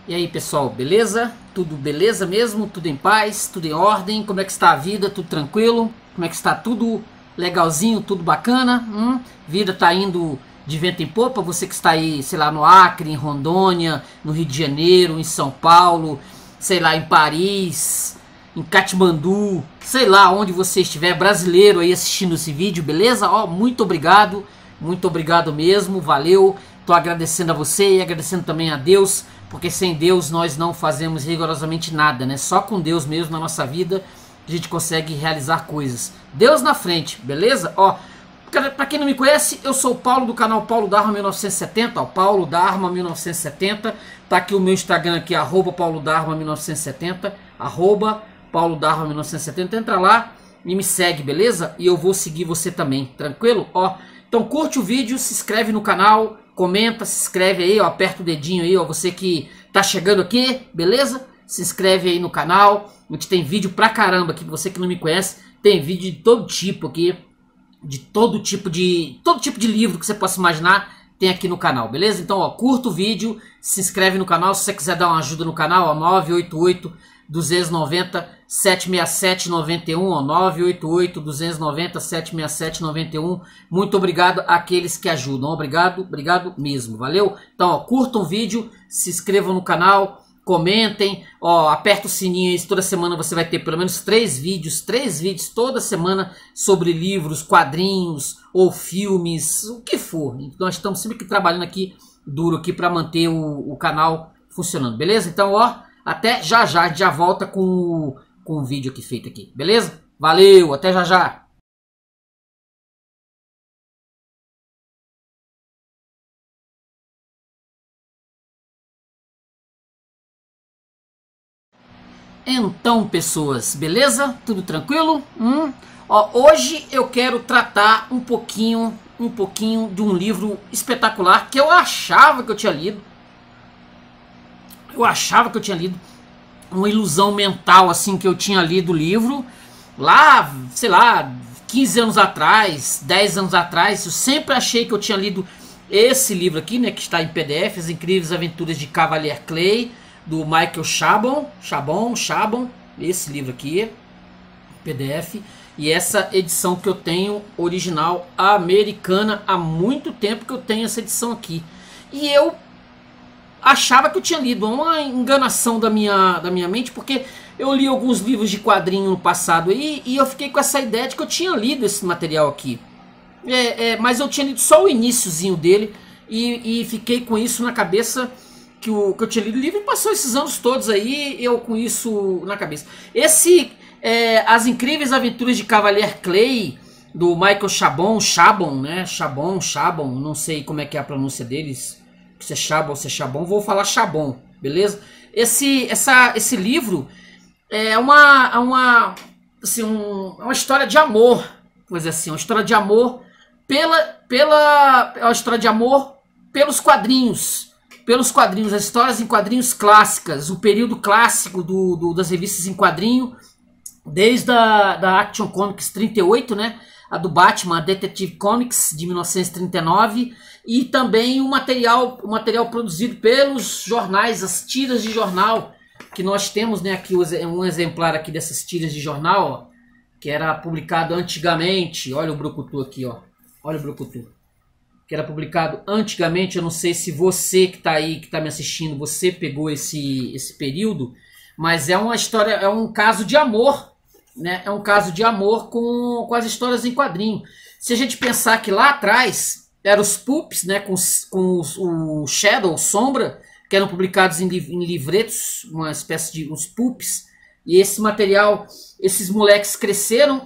E aí pessoal, beleza? Tudo beleza mesmo? Tudo em paz? Tudo em ordem? Como é que está a vida? Tudo tranquilo? Como é que está tudo legalzinho? Tudo bacana? Vida tá indo de vento em popa? Você que está aí, sei lá, no Acre, em Rondônia, no Rio de Janeiro, em São Paulo, sei lá, em Paris, em Katmandu, sei lá onde você estiver, brasileiro aí assistindo esse vídeo, beleza? Ó, muito obrigado mesmo, valeu. Tô agradecendo a você e agradecendo também a Deus, porque sem Deus nós não fazemos rigorosamente nada, né? Só com Deus mesmo na nossa vida a gente consegue realizar coisas. Deus na frente, beleza? Ó, pra quem não me conhece, eu sou o Paulo do canal Paulo da Arma 1970, ó, Paulo da Arma 1970. Tá aqui o meu Instagram aqui, @Paulo da Arma 1970, @Paulo da Arma 1970. Entra lá e me segue, beleza? E eu vou seguir você também, tranquilo? Ó, então curte o vídeo, se inscreve no canal, comenta, se inscreve aí, ó, aperta o dedinho aí, ó, você que tá chegando aqui, beleza? Se inscreve aí no canal, a gente tem vídeo pra caramba aqui, você que não me conhece, tem vídeo de todo tipo aqui, de todo tipo de livro que você possa imaginar, tem aqui no canal, beleza? Então, ó, curta o vídeo, se inscreve no canal, se você quiser dar uma ajuda no canal, ó, 988-290-76791, ó, 988-290-76791. Muito obrigado àqueles que ajudam, obrigado mesmo, valeu? Então, ó, curtam o vídeo, se inscrevam no canal, comentem, ó, aperta o sininho aí, toda semana você vai ter pelo menos 3 vídeos toda semana sobre livros, quadrinhos ou filmes, o que for. Nós estamos sempre que trabalhando aqui duro aqui para manter o canal funcionando, beleza? Então, ó, até já já volta com o vídeo aqui feito aqui, beleza? Valeu, até já já. Então, pessoas, beleza? Tudo tranquilo? Ó, hoje eu quero tratar um pouquinho de um livro espetacular que eu achava que eu tinha lido. Uma ilusão mental assim que eu tinha lido o livro lá, sei lá, 15 anos atrás, 10 anos atrás. Eu sempre achei que eu tinha lido esse livro aqui, né, que está em PDF, As Incríveis Aventuras de Cavalier Clay, do Michael Chabon, esse livro aqui, PDF, e essa edição que eu tenho, original americana, há muito tempo que eu tenho essa edição aqui. E eu achava que eu tinha lido, uma enganação da minha mente, porque eu li alguns livros de quadrinho no passado aí, e eu fiquei com essa ideia de que eu tinha lido esse material aqui. Mas eu tinha lido só o iniciozinho dele, e fiquei com isso na cabeça, que eu tinha lido o livro, e passou esses anos todos aí, eu com isso na cabeça. As Incríveis Aventuras de Cavalier Clay, do Michael Chabon, né? Chabon, não sei como é que é a pronúncia deles, se é Chabon ou se é Chabon, vou falar Chabon, beleza? Esse livro é uma história de amor, coisa assim, uma história de amor uma história de amor pelos quadrinhos, as histórias em quadrinhos clássicas, o período clássico das revistas em quadrinho, desde da Action Comics 38, né, a do Batman, a Detective Comics de 1939, e também o material produzido pelos jornais, as tiras de jornal que nós temos, né, aqui um exemplar aqui dessas tiras de jornal, ó, que era publicado antigamente. Olha o brucutu aqui, ó, olha o brucutu, que era publicado antigamente. Eu não sei se você que está aí, que está me assistindo, você pegou esse período, mas é uma história, é um caso de amor, né? É um caso de amor com as histórias em quadrinho. Se a gente pensar que lá atrás eram os pulps, né, com o Shadow, Sombra, que eram publicados em livretos, uma espécie de uns pulps, e esse material, esses moleques cresceram,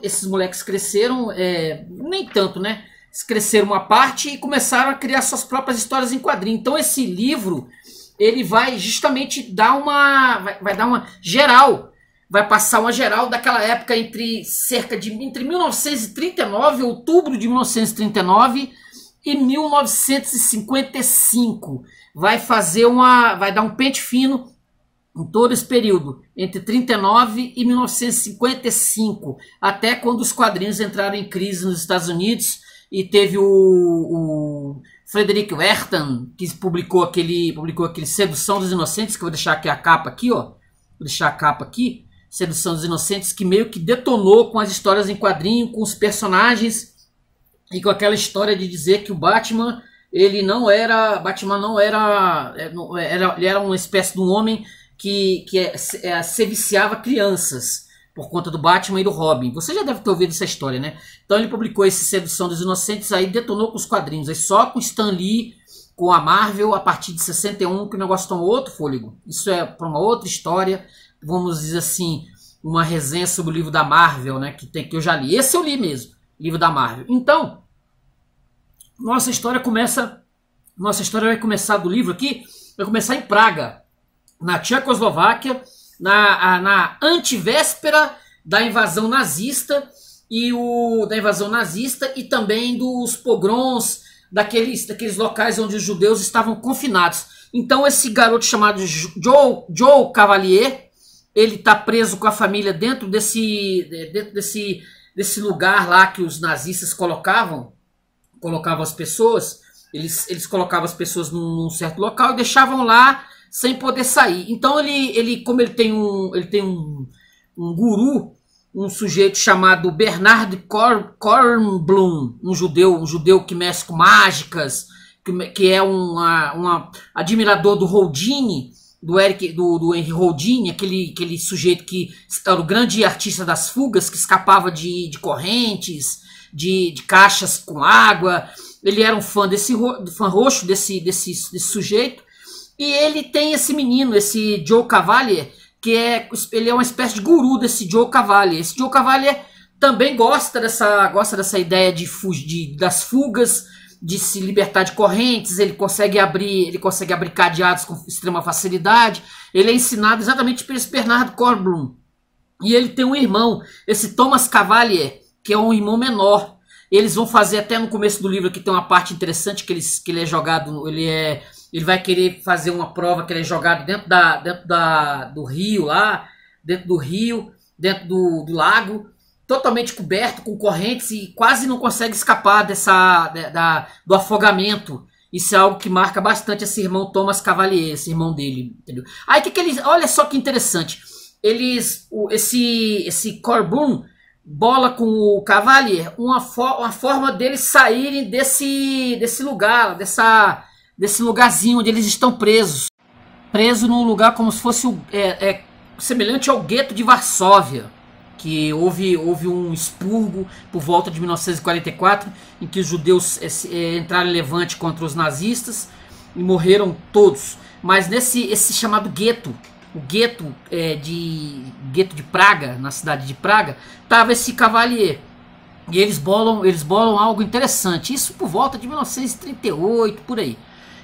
nem tanto, né? Cresceram uma parte e começaram a criar suas próprias histórias em quadrinho. Então esse livro, ele vai justamente dar vai dar uma geral, vai passar uma geral daquela época entre 1939, outubro de 1939 e 1955. Vai dar um pente fino em todo esse período, entre 39 e 1955, até quando os quadrinhos entraram em crise nos Estados Unidos, e teve Frederick Wertham, que publicou aquele Sedução dos Inocentes, que eu vou deixar aqui a capa aqui, ó. Vou deixar a capa aqui. Sedução dos Inocentes, que meio que detonou com as histórias em quadrinho, com os personagens e com aquela história de dizer que o Batman, ele era uma espécie de um homem que seviciava crianças por conta do Batman e do Robin. Você já deve ter ouvido essa história, né? Então ele publicou esse Sedução dos Inocentes, aí detonou com os quadrinhos, aí só com Stan Lee, com a Marvel, a partir de 61, que o negócio tomou outro fôlego. Isso é para uma outra história, vamos dizer assim, uma resenha sobre o livro da Marvel, né, que eu já li. Esse eu li mesmo, livro da Marvel. Então, nossa história vai começar do livro aqui, vai começar em Praga, na Tchecoslováquia, na antivéspera da invasão nazista e também dos pogroms daqueles locais onde os judeus estavam confinados. Então esse garoto chamado Joe Cavalier, ele está preso com a família dentro desse lugar lá que os nazistas colocavam as pessoas. Eles colocavam as pessoas num certo local e deixavam lá sem poder sair. Então como ele tem um guru, um sujeito chamado Bernard Kornblum, um judeu que mexe com mágicas, que é um admirador do Houdini, do Henry Houdini, aquele sujeito que era o grande artista das fugas, que escapava de correntes, de caixas com água. Ele era um fã roxo desse sujeito. E ele tem esse menino, esse Joe Cavalier, ele é uma espécie de guru desse Joe Cavalier. Esse Joe Cavalier também gosta dessa ideia das fugas, de se libertar de correntes. Ele consegue abrir cadeados com extrema facilidade. Ele é ensinado exatamente por esse Bernard Kornblum. E ele tem um irmão, esse Thomas Cavalier, que é um irmão menor. Eles vão fazer, até no começo do livro aqui tem uma parte interessante, que ele é jogado, ele vai querer fazer uma prova que ele é jogado dentro do rio lá, dentro do lago, totalmente coberto com correntes e quase não consegue escapar do afogamento. Isso é algo que marca bastante esse irmão Thomas Cavalier, esse irmão dele, entendeu? Aí olha só que interessante, esse Kornblum bola com o Cavalier uma forma deles saírem desse lugar, desse lugarzinho onde eles estão presos num lugar como se fosse semelhante ao gueto de Varsóvia, que houve um expurgo por volta de 1944, em que os judeus entraram em levante contra os nazistas e morreram todos. Mas esse chamado gueto, o gueto de Praga, na cidade de Praga, estava esse Cavalier. E eles bolam algo interessante. Isso por volta de 1938, por aí.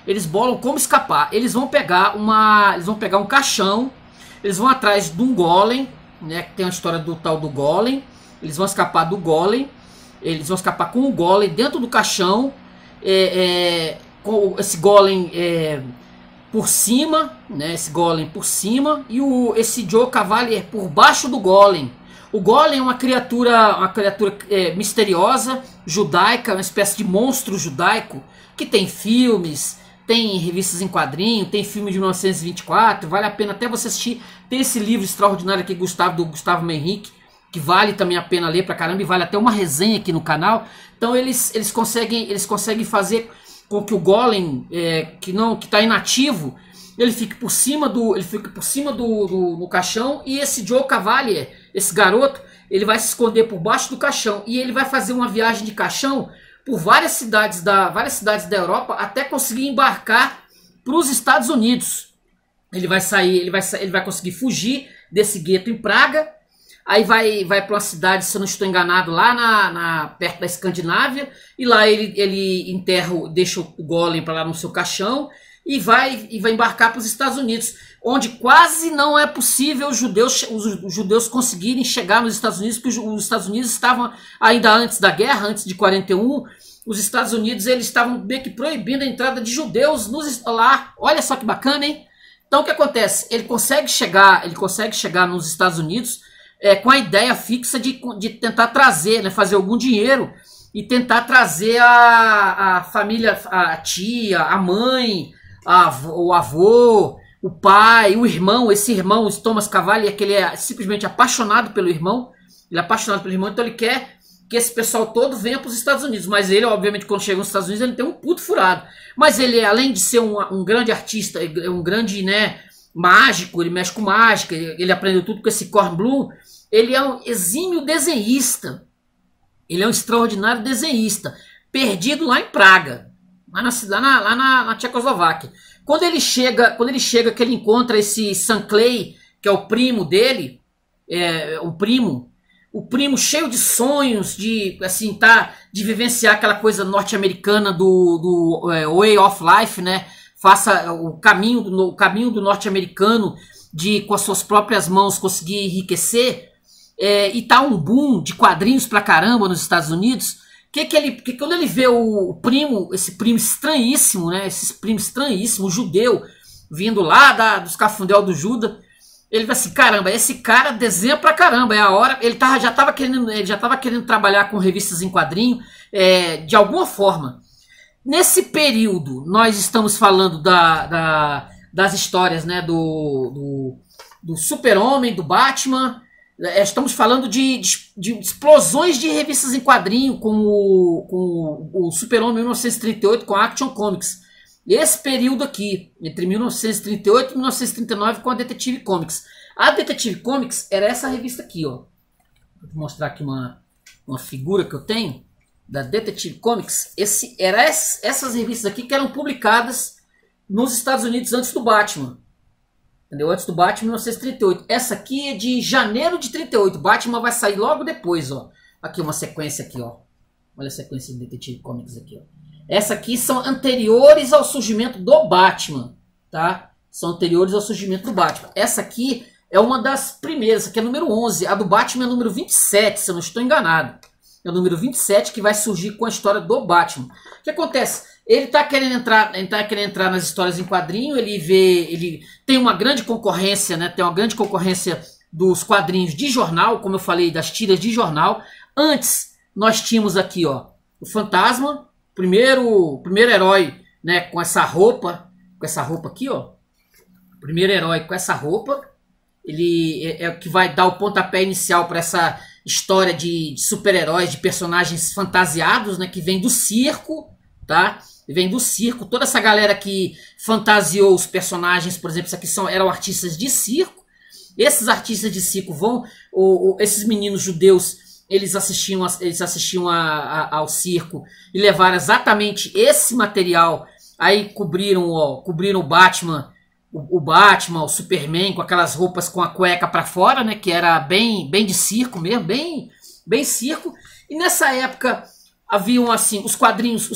Eles bolam como escapar. Eles vão pegar um caixão. Eles vão atrás de um golem, né? Que tem a história do tal do golem. Eles vão escapar do golem. Eles vão escapar com o golem dentro do caixão. Com esse golem por cima, né? Esse golem por cima e esse Joe Cavalier por baixo do golem. O golem é uma criatura misteriosa, judaica, uma espécie de monstro judaico que tem filmes, tem revistas em quadrinho, tem filme de 1924, vale a pena até você assistir. Tem esse livro extraordinário aqui, do Gustavo Menrique, que vale também a pena ler pra caramba, e vale até uma resenha aqui no canal. Então eles conseguem fazer com que o golem que está inativo, ele fique por cima do caixão, e esse Joe Cavalier, esse garoto, ele vai se esconder por baixo do caixão, e ele vai fazer uma viagem de caixão por várias cidades da Europa até conseguir embarcar para os Estados Unidos. Ele vai conseguir fugir desse gueto em Praga. Aí vai para uma cidade, se eu não estou enganado, lá perto da Escandinávia, e lá ele deixa o golem para lá no seu caixão e vai embarcar para os Estados Unidos, onde quase não é possível os judeus conseguirem chegar nos Estados Unidos, porque os Estados Unidos estavam, ainda antes da guerra, antes de 41, os Estados Unidos eles estavam meio que proibindo a entrada de judeus lá. Olha só que bacana, hein? Então o que acontece? Ele consegue chegar nos Estados Unidos com a ideia fixa de tentar trazer, né, fazer algum dinheiro e tentar trazer a família, a tia, a mãe, o avô, o pai, o irmão. Esse irmão, o Thomas Cavalli, é que ele é simplesmente apaixonado pelo irmão. Ele é apaixonado pelo irmão, então ele quer que esse pessoal todo venha para os Estados Unidos. Mas ele, obviamente, quando chega nos Estados Unidos, ele tem um puto furado. Mas ele, além de ser um grande artista, um grande, né, mágico, ele mexe com mágica, ele aprendeu tudo com esse Kornblum, ele é um exímio desenhista. Ele é um extraordinário desenhista, perdido lá em Praga, lá na Tchecoslováquia. Quando ele chega, que ele encontra esse Sanclay, que é o primo dele, o primo cheio de sonhos, de assim, de vivenciar aquela coisa norte-americana do way of life, né? Faça o caminho do norte-americano de, com as suas próprias mãos, conseguir enriquecer. E tá um boom de quadrinhos pra caramba nos Estados Unidos. Que quando ele vê esse primo estranhíssimo, né? Esse primo estranhíssimo, judeu, vindo lá dos Cafundel do Judas, ele vai assim, caramba, esse cara desenha pra caramba, é a hora. Ele já tava querendo trabalhar com revistas em quadrinho, de alguma forma. Nesse período, nós estamos falando das histórias, né, do Super-Homem, do Batman. Estamos falando de explosões de revistas em quadrinho, com o Super-Homem 1938 com a Action Comics. Esse período aqui, entre 1938 e 1939, com a Detective Comics. A Detective Comics era essa revista aqui, ó. Vou mostrar aqui uma figura que eu tenho da Detective Comics. Essas revistas aqui que eram publicadas nos Estados Unidos antes do Batman. Entendeu? Antes do Batman, 1938. Essa aqui é de janeiro de 38. Batman vai sair logo depois, ó. Aqui uma sequência aqui, ó. Olha a sequência de Detective Comics aqui, ó. Essa aqui são anteriores ao surgimento do Batman, tá? São anteriores ao surgimento do Batman. Essa aqui é uma das primeiras, essa aqui é a número 11. A do Batman é a número 27, se eu não estou enganado. É o número 27 que vai surgir com a história do Batman. O que acontece? Ele tá querendo entrar nas histórias em quadrinho, ele tem uma grande concorrência, né? Tem uma grande concorrência dos quadrinhos de jornal, como eu falei, das tiras de jornal. Antes, nós tínhamos aqui, ó, o Fantasma, primeiro herói, né, com essa roupa aqui, ó. O primeiro herói com essa roupa, ele é o que vai dar o pontapé inicial para essa história de super-heróis, de personagens fantasiados, né, que vem do circo, tá? Vem do circo, toda essa galera que fantasiou os personagens, por exemplo, isso aqui eram artistas de circo. Esses artistas de circo esses meninos judeus, eles assistiam ao circo e levaram exatamente esse material. Aí cobriram o Batman, o Superman com aquelas roupas com a cueca para fora, né, que era bem de circo mesmo, bem circo. E nessa época haviam assim, os quadrinhos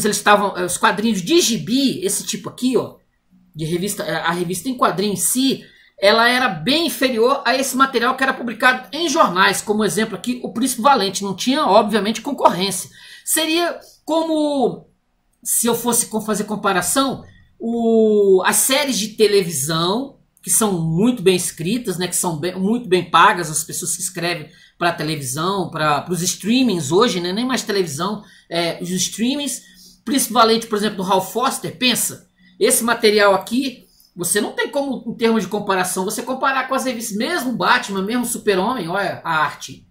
eles estavam, os quadrinhos de gibi, esse tipo aqui, ó, de revista, a revista em quadrinho em si, ela era bem inferior a esse material que era publicado em jornais, como exemplo aqui, o Príncipe Valente. Não tinha, obviamente, concorrência. Seria como, se eu fosse fazer comparação, as séries de televisão, que são muito bem escritas, né, que são muito bem pagas, as pessoas que escrevem para a televisão, para os streamings hoje, né, nem mais televisão, os streamings. Príncipe Valente, por exemplo, do Hal Foster, pensa, esse material aqui, você não tem como, em termos de comparação, você comparar com as revistas, mesmo Batman, mesmo Super-Homem, olha a arte.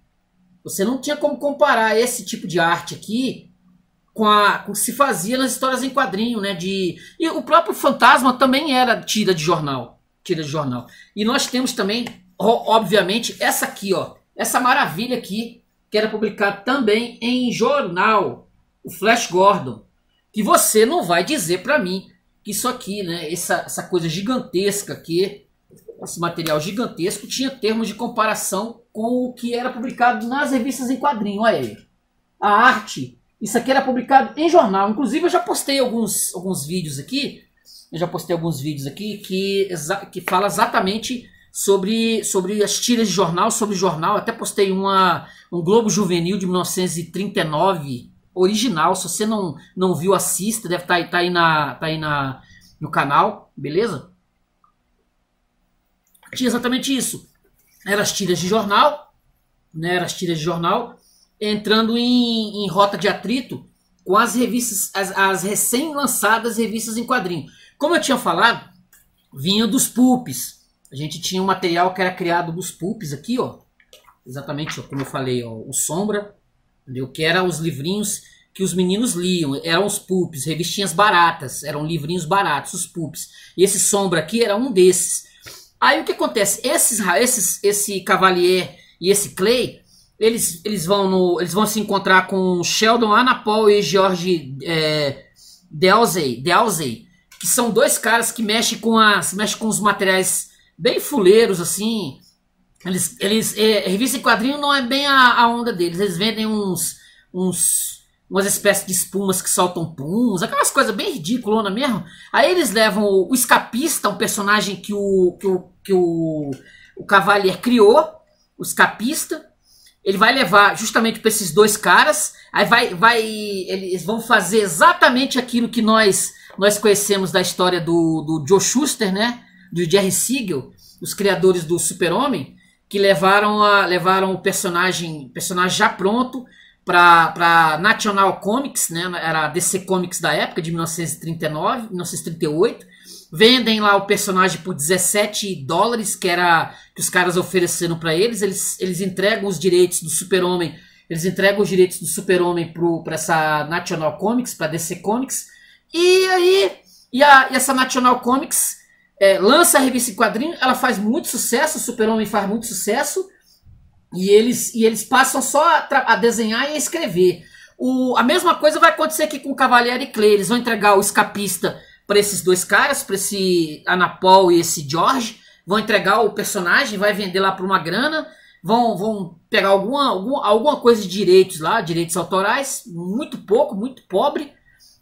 Você não tinha como comparar esse tipo de arte aqui com o que se fazia nas histórias em quadrinho, né? E o próprio Fantasma também era tira de jornal. E nós temos também, obviamente, essa aqui, ó. Essa maravilha aqui, que era publicada também em jornal. O Flash Gordon. Que você não vai dizer pra mim que isso aqui, né, essa coisa gigantesca aqui, esse material gigantesco, tinha termos de comparação com o que era publicado nas revistas em quadrinho. Olha aí. A arte, isso aqui era publicado em jornal. Inclusive eu já postei alguns vídeos aqui, que fala exatamente sobre as tiras de jornal, sobre jornal. Até postei um Globo Juvenil de 1939, original. Se você não viu, assista, deve estar aí no canal, beleza? Tinha exatamente isso. Eram as tiras de jornal, né? entrando em rota de atrito com as revistas, as recém-lançadas revistas em quadrinho. Como eu tinha falado, vinha dos pulps. A gente tinha um material que era criado dos pulps aqui, ó. Exatamente, ó, como eu falei, ó, o Sombra, entendeu? Que eram os livrinhos que os meninos liam, eram os pulps, revistinhas baratas, eram livrinhos baratos, os pulps. E esse Sombra aqui era um desses. Aí o que acontece? Esse Cavalier e esse Clay, eles vão se encontrar com Sheldon Anapol e George Dalzey, que são dois caras que mexem com os materiais bem fuleiros, assim. Revista em quadrinho não é bem a onda deles. Eles vendem umas espécies de espumas que soltam puns, aquelas coisas bem ridículas mesmo. Aí eles levam o Escapista, um personagem que o Cavalier criou, o Escapista. Ele vai levar justamente para esses dois caras. Aí eles vão fazer exatamente aquilo que nós conhecemos da história do Joe Shuster, né? Do Jerry Siegel, os criadores do Super-Homem, que levaram o personagem já pronto para National Comics, né? Era a DC Comics da época, de 1939, 1938. Vendem lá o personagem por $17, que os caras ofereceram para eles. Eles entregam os direitos do Super-Homem. Eles entregam os direitos do Super-Homem para essa National Comics, para DC Comics. E aí essa National Comics lança a revista em quadrinho. Ela faz muito sucesso, o Super-Homem faz muito sucesso. E eles passam só a desenhar e a escrever. A mesma coisa vai acontecer aqui com o Cavalier e Clay. Eles vão entregar o Escapista para esses dois caras, para esse Anapol e esse George. Vão entregar o personagem, vai vender lá por uma grana. Vão pegar alguma coisa de direitos lá, direitos autorais. Muito pouco, muito pobre.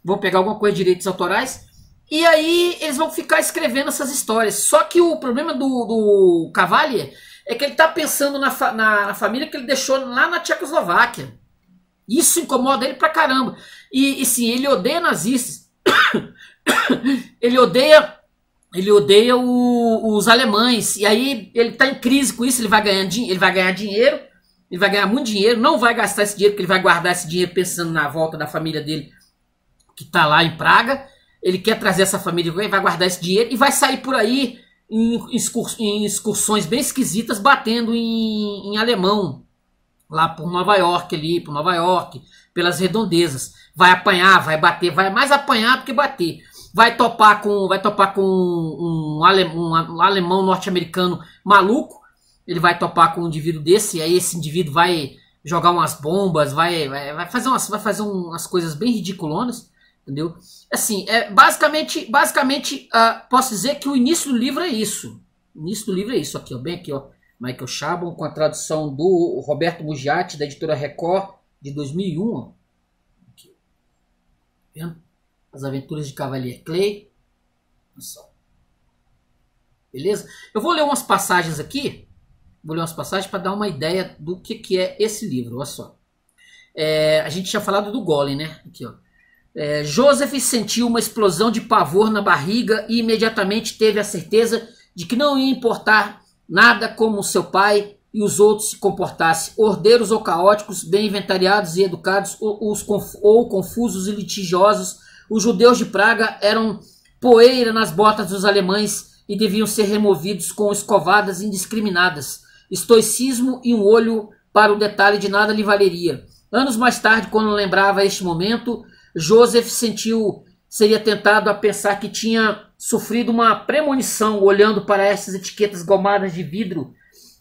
Vão pegar alguma coisa de direitos autorais. E aí eles vão ficar escrevendo essas histórias. Só que o problema do Cavalier é que ele está pensando na família que ele deixou lá na Tchecoslováquia. Isso incomoda ele pra caramba. E sim, ele odeia nazistas. Ele odeia os alemães. E aí ele está em crise com isso. Ele vai ganhar dinheiro. Ele vai ganhar muito dinheiro. Não vai gastar esse dinheiro, porque ele vai guardar esse dinheiro pensando na volta da família dele, que está lá em Praga. Ele quer trazer essa família, vai guardar esse dinheiro e vai sair por aí em excursões bem esquisitas, batendo em alemão, lá por Nova York, pelas redondezas. Vai apanhar, vai bater, vai mais apanhar do que bater. Vai topar com um alemão norte-americano maluco. Ele vai topar com um indivíduo desse, e aí esse indivíduo vai jogar umas bombas, vai fazer umas coisas bem ridiculonas. Entendeu? Assim, basicamente posso dizer que o início do livro é isso. O início do livro é isso aqui, ó, bem aqui, ó. Michael Chabon, com a tradução do Roberto Mugiati, da editora Record, de 2001. Ó. Aqui. Vendo? As Aventuras de Cavalier Clay. Olha só. Beleza? Eu vou ler umas passagens aqui. Vou ler umas passagens para dar uma ideia do que é esse livro. Olha só. A gente tinha falado do Golem, né? Aqui, ó. Joseph sentiu uma explosão de pavor na barriga e imediatamente teve a certeza de que não ia importar nada como seu pai e os outros se comportassem, ordeiros ou caóticos, bem inventariados e educados, ou confusos e litigiosos. Os judeus de Praga eram poeira nas botas dos alemães e deviam ser removidos com escovadas indiscriminadas. Estoicismo e um olho para o detalhe de nada lhe valeria. Anos mais tarde, quando lembrava este momento, Joseph seria tentado a pensar que tinha sofrido uma premonição olhando para essas etiquetas gomadas de vidro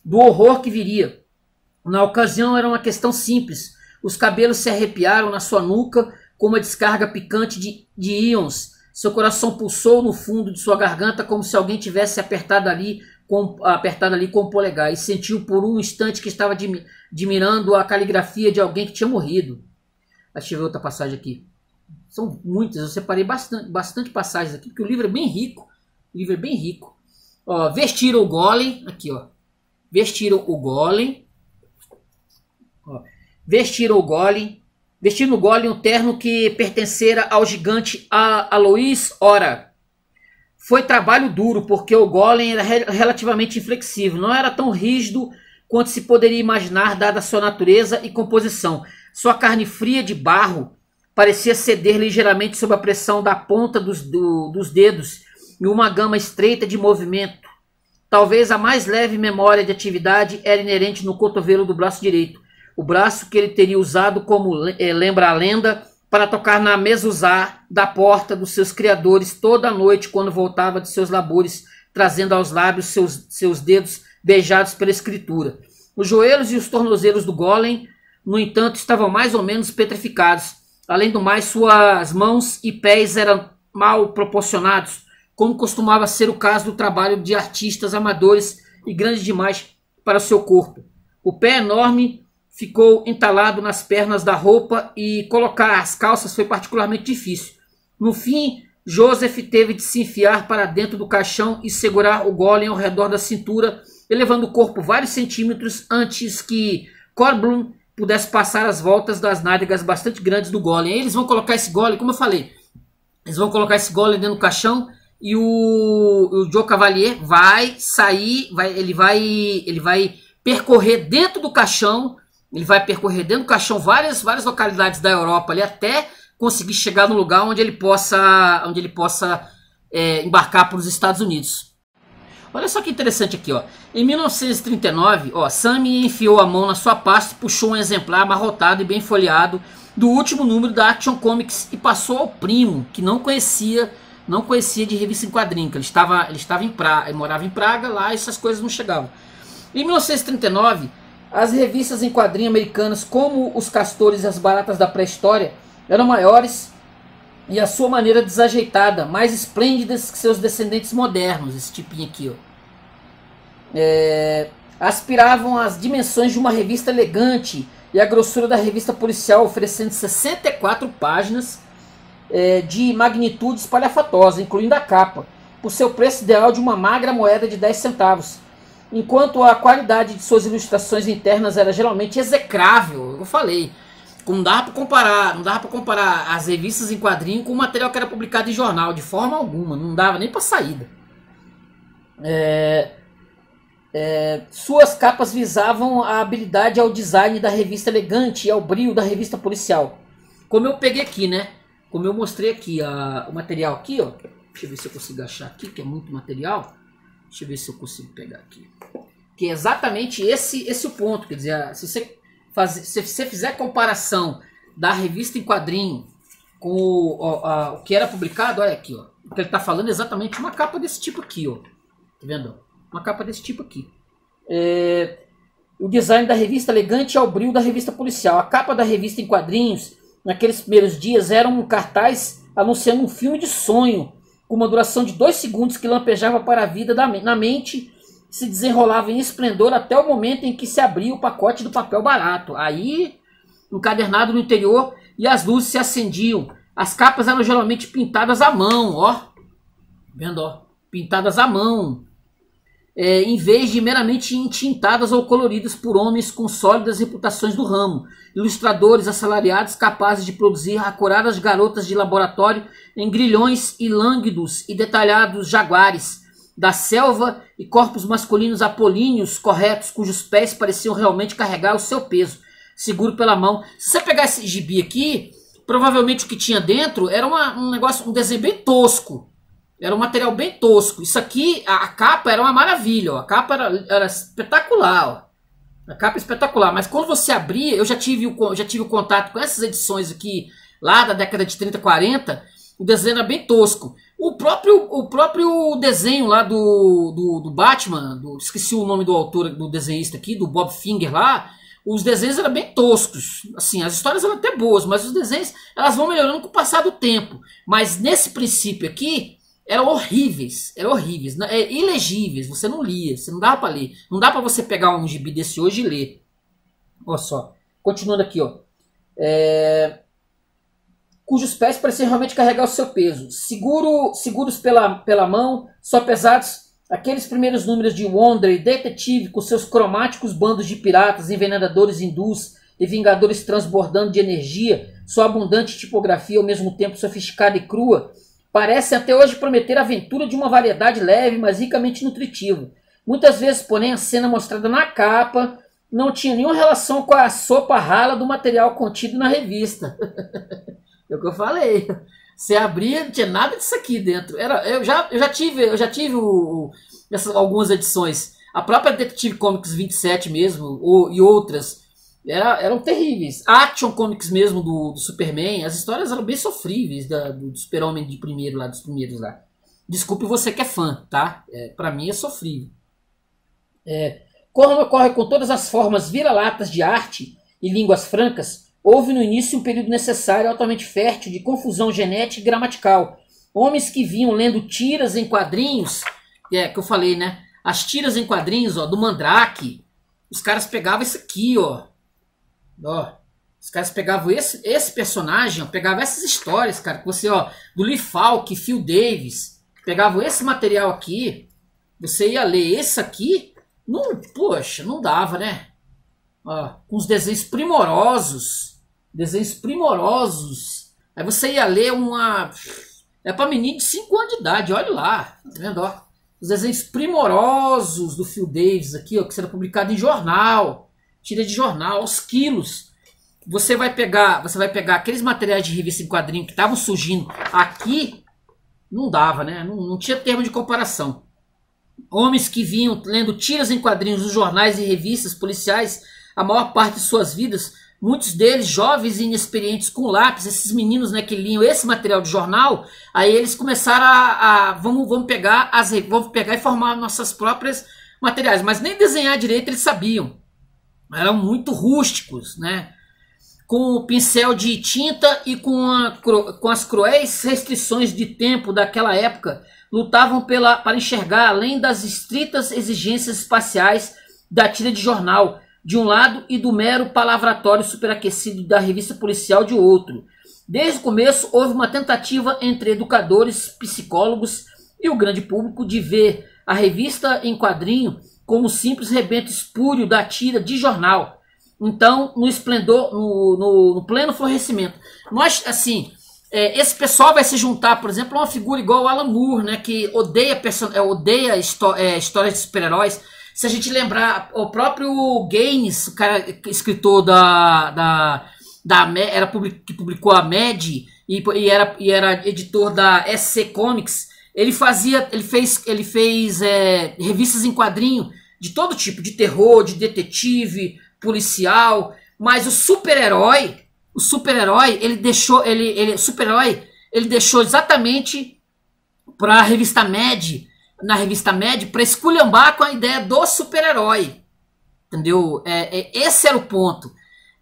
do horror que viria. Na ocasião era uma questão simples. Os cabelos se arrepiaram na sua nuca com uma descarga picante de íons. Seu coração pulsou no fundo de sua garganta como se alguém tivesse apertado ali com o polegar e sentiu por um instante que estava admirando a caligrafia de alguém que tinha morrido. Deixa eu ver outra passagem aqui. São muitas, eu separei bastante passagens aqui, porque o livro é bem rico. O livro é bem rico. Ó, vestiram o Golem, aqui, ó. Vestiram o Golem. Ó, vestiram o Golem. Vestiram o Golem um terno que pertencera ao gigante Alois Ora. Foi trabalho duro, porque o Golem era relativamente inflexível. Não era tão rígido quanto se poderia imaginar dada a sua natureza e composição. Sua carne fria de barro parecia ceder ligeiramente sob a pressão da ponta dos dedos e uma gama estreita de movimento. Talvez a mais leve memória de atividade era inerente no cotovelo do braço direito, o braço que ele teria usado, como lembra a lenda, para tocar na mezuzá da porta dos seus criadores toda a noite quando voltava de seus labores, trazendo aos lábios seus dedos beijados pela escritura. Os joelhos e os tornozelos do golem, no entanto, estavam mais ou menos petrificados. Além do mais, suas mãos e pés eram mal proporcionados, como costumava ser o caso do trabalho de artistas amadores e grande demais para o seu corpo. O pé enorme ficou entalado nas pernas da roupa e colocar as calças foi particularmente difícil. No fim, Joseph teve de se enfiar para dentro do caixão e segurar o golem ao redor da cintura, elevando o corpo vários centímetros antes que Korblum pudesse passar as voltas das nádegas bastante grandes do golem. Aí eles vão colocar esse golem, como eu falei, eles vão colocar esse golem dentro do caixão e o Joe Cavalier vai sair, ele vai percorrer dentro do caixão, várias localidades da Europa ali, até conseguir chegar no lugar onde ele possa embarcar para os Estados Unidos. Olha só que interessante aqui, ó. Em 1939, ó, Sammy enfiou a mão na sua pasta e puxou um exemplar amarrotado e bem folheado do último número da Action Comics e passou ao primo, que não conhecia de revista em quadrinho, que ele morava em Praga, lá essas coisas não chegavam. Em 1939, as revistas em quadrinho americanas, como Os Castores e as Baratas da Pré-História, eram maiores e a sua maneira desajeitada, mais esplêndidas que seus descendentes modernos, esse tipinho aqui, ó. Aspiravam às dimensões de uma revista elegante e a grossura da revista policial, oferecendo 64 páginas de magnitude espalhafatosa, incluindo a capa, por seu preço ideal de uma magra moeda de 10 centavos. Enquanto a qualidade de suas ilustrações internas era geralmente execrável, eu falei, não dava para comparar as revistas em quadrinho com o material que era publicado em jornal, de forma alguma, não dava nem para saída. Suas capas visavam a habilidade ao design da revista elegante e ao brio da revista policial. Como eu peguei aqui, né? Como eu mostrei aqui o material aqui, ó. Deixa eu ver se eu consigo achar aqui, que é muito material. Deixa eu ver se eu consigo pegar aqui. Que é exatamente esse o ponto. Quer dizer, se você fizer comparação da revista em quadrinho com o que era publicado, olha aqui, ó. O que ele está falando é exatamente uma capa desse tipo aqui, ó. Tá vendo? Uma capa desse tipo aqui. O design da revista elegante ao brilho da revista policial. A capa da revista em quadrinhos, naqueles primeiros dias, era um cartaz anunciando um filme de sonho, com uma duração de 2 segundos que lampejava para a vida na mente, se desenrolava em esplendor até o momento em que se abria o pacote do papel barato. Aí, encadernado no interior, e as luzes se acendiam. As capas eram geralmente pintadas à mão, ó. Vendo, ó? Pintadas à mão. Em vez de meramente entintadas ou coloridas por homens com sólidas reputações do ramo. Ilustradores assalariados capazes de produzir acuradas garotas de laboratório em grilhões e lânguidos e detalhados jaguares da selva e corpos masculinos apolíneos corretos, cujos pés pareciam realmente carregar o seu peso, seguro pela mão. Se você pegar esse gibi aqui, provavelmente o que tinha dentro era um desenho bem tosco. Era um material bem tosco. Isso aqui, a capa era uma maravilha. Ó. A capa era espetacular. Ó. A capa é espetacular. Mas quando você abria, eu já tive o contato com essas edições aqui, lá da década de 30, 40, o desenho era bem tosco. O próprio desenho lá do Batman, esqueci o nome do autor, do desenhista aqui, do Bob Finger lá, os desenhos eram bem toscos. Assim, as histórias eram até boas, mas os desenhos elas vão melhorando com o passar do tempo. Mas nesse princípio aqui, eram horríveis, ilegíveis, você não lia, você não dava para ler. Não dá para você pegar um gibi desse hoje e ler. Olha só, continuando aqui, ó. Cujos pés pareciam realmente carregar o seu peso. Seguros pela mão, só pesados, aqueles primeiros números de Wonder e Detective, com seus cromáticos bandos de piratas, envenenadores hindus e vingadores transbordando de energia, sua abundante tipografia ao mesmo tempo sofisticada e crua, parece até hoje prometer a aventura de uma variedade leve, mas ricamente nutritiva. Muitas vezes, porém, a cena mostrada na capa não tinha nenhuma relação com a sopa rala do material contido na revista. É o que eu falei. Você abria, não tinha nada disso aqui dentro. Eu já tive algumas edições. A própria Detective Comics 27 mesmo, e outras, eram terríveis. A Action Comics mesmo do Superman, as histórias eram bem sofríveis do Super-Homem de primeiro lá, dos primeiros lá. Desculpe você que é fã, tá? Pra mim é sofrível. Como ocorre com todas as formas vira-latas de arte e línguas francas, houve no início um período necessário altamente fértil de confusão genética e gramatical. Homens que vinham lendo tiras em quadrinhos, que eu falei, né? As tiras em quadrinhos, ó, do Mandrake, os caras pegavam isso aqui, ó. Os caras pegavam esse personagem, ó, pegavam essas histórias, cara, que você, ó, do Lee Falk, Phil Davis, pegavam esse material aqui, você ia ler esse aqui, poxa, não dava, né? Ó, com os desenhos primorosos. Aí você ia ler é pra menino de 5 anos de idade, olha lá. Tá vendo, ó? Os desenhos primorosos do Phil Davis aqui, ó, que será publicado em jornal. Tira de jornal, aos quilos. Você vai pegar aqueles materiais de revista em quadrinho que estavam surgindo aqui, não dava, né? Não tinha termo de comparação. Homens que vinham lendo tiras em quadrinhos dos jornais e revistas policiais a maior parte de suas vidas, muitos deles jovens e inexperientes com lápis, esses meninos, né, que liam esse material de jornal, aí eles começaram vamos pegar e formar nossas próprias materiais, mas nem desenhar direito eles sabiam, eram muito rústicos, né, com o pincel de tinta e com as cruéis restrições de tempo daquela época, lutavam para enxergar além das estritas exigências espaciais da tira de jornal, de um lado, e do mero palavratório superaquecido da revista policial de outro. Desde o começo, houve uma tentativa entre educadores, psicólogos e o grande público de ver a revista em quadrinho como simples rebento espúrio da tira de jornal. Então, no esplendor, no pleno florescimento. Nós, assim, esse pessoal vai se juntar, por exemplo, a uma figura igual o Alan Moore, né, que odeia histórias de super-heróis. Se a gente lembrar, o próprio Gaines, o cara, escritor que publicou a Mad e era editor da SC Comics, ele fez revistas em quadrinho de todo tipo, de terror, de detetive, policial, mas o super-herói, ele deixou exatamente para a revista Mad, na revista Mad, para esculhambar com a ideia do super-herói. Entendeu? Esse era o ponto.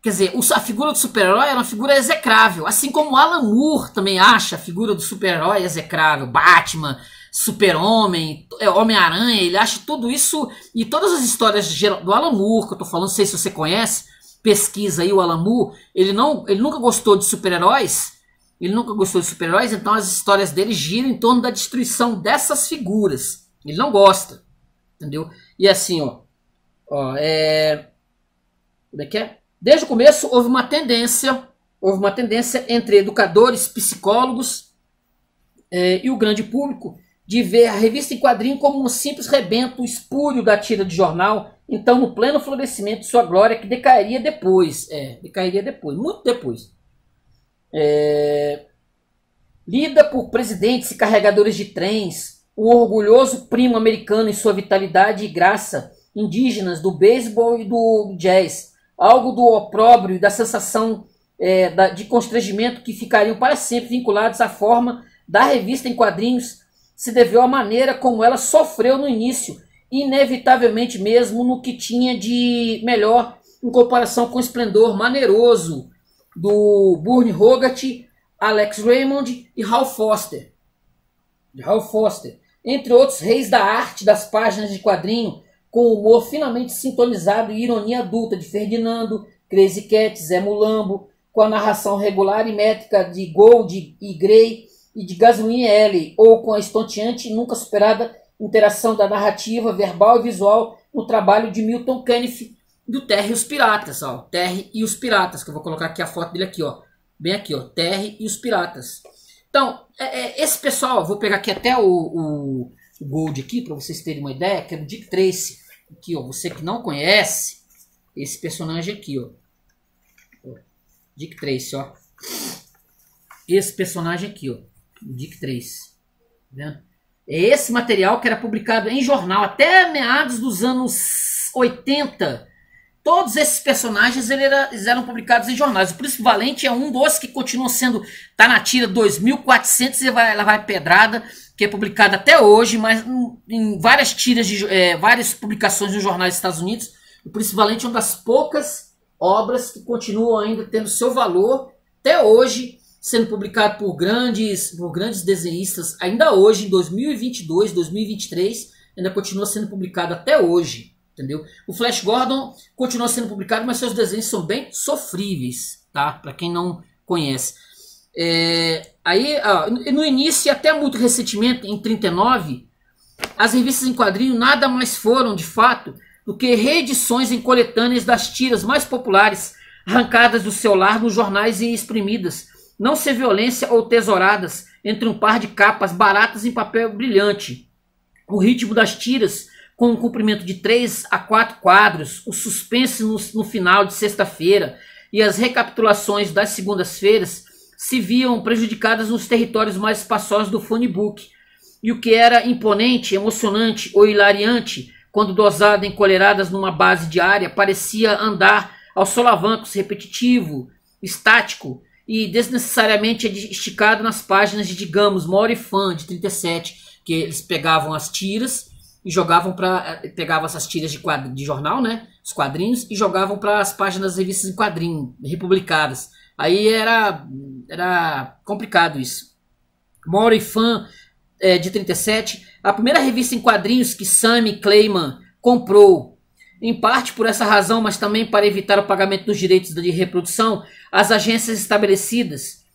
Quer dizer, a figura do super-herói era uma figura execrável. Assim como Alan Moore também acha a figura do super-herói execrável. Batman, Super-Homem, Homem-Aranha, ele acha tudo isso. E todas as histórias do Alan Moore, que eu tô falando, não sei se você conhece, pesquisa aí o Alan Moore, ele nunca gostou de super-heróis. Então as histórias dele giram em torno da destruição dessas figuras. Ele não gosta, entendeu? E assim, como é que é? Desde o começo houve uma tendência entre educadores, psicólogos e o grande público de ver a revista em quadrinho como um simples rebento espúrio da tira de jornal, então no pleno florescimento de sua glória, que decairia depois, muito depois. Lida por presidentes e carregadores de trens, o orgulhoso primo americano em sua vitalidade e graça, indígenas do beisebol e do jazz, algo do opróbrio e da sensação de constrangimento que ficariam para sempre vinculados à forma da revista em quadrinhos, se deveu à maneira como ela sofreu no início, inevitavelmente mesmo no que tinha de melhor em comparação com o esplendor maneiroso do Burne Hogarth, Alex Raymond e Hal Foster. Entre outros reis da arte das páginas de quadrinho, com humor finamente sintonizado e ironia adulta de Ferdinando, Crazy Cat, Zé Mulambo, com a narração regular e métrica de Gold e Gray e de Gasoline L, ou com a estonteante e nunca superada interação da narrativa verbal e visual no trabalho de Milton Caniff, do Terry e os Piratas, ó. Terry e os Piratas, que eu vou colocar aqui a foto dele aqui, ó. Bem aqui, ó. Terry e os Piratas. Então, esse pessoal, vou pegar aqui até o Gold aqui, para vocês terem uma ideia, que é do Dick Tracy. Aqui, ó, você que não conhece, esse personagem aqui, ó. Dick Tracy, ó. Esse personagem aqui, ó. Dick Tracy. Tá vendo? É esse material que era publicado em jornal até meados dos anos 80. Todos esses personagens eles eram publicados em jornais. O Príncipe Valente é um dos que continua sendo... Tá na tira 2400 e ela vai pedrada, que é publicada até hoje, mas em várias tiras, várias publicações nos jornais dos Estados Unidos. O Príncipe Valente é uma das poucas obras que continuam ainda tendo seu valor até hoje, sendo publicado por grandes desenhistas. Ainda hoje, em 2022, 2023, ainda continua sendo publicado até hoje. Entendeu? O Flash Gordon continua sendo publicado, mas seus desenhos são bem sofríveis, tá? Para quem não conhece. No início e até muito recentemente, em 39, as revistas em quadrinho nada mais foram, de fato, do que reedições em coletâneas das tiras mais populares, arrancadas do seu lar nos jornais e exprimidas, não ser violência ou tesouradas entre um par de capas baratas em papel brilhante. O ritmo das tiras, com um comprimento de 3 a 4 quadros, o suspense no final de sexta-feira e as recapitulações das segundas-feiras se viam prejudicadas nos territórios mais espaçosos do phone book. E o que era imponente, emocionante ou hilariante, quando dosado em colheradas numa base diária, parecia andar aos solavancos, repetitivo, estático e desnecessariamente esticado nas páginas de, digamos, Morifan de 37, que eles pegavam as tiras e jogavam pegavam essas tiras de jornal, né, os quadrinhos, e jogavam para as páginas das revistas em quadrinho republicadas. Aí era complicado isso. Morifan de 37, a primeira revista em quadrinhos que Sammy Clayman comprou, em parte por essa razão, mas também para evitar o pagamento dos direitos de reprodução, as agências estabelecidas,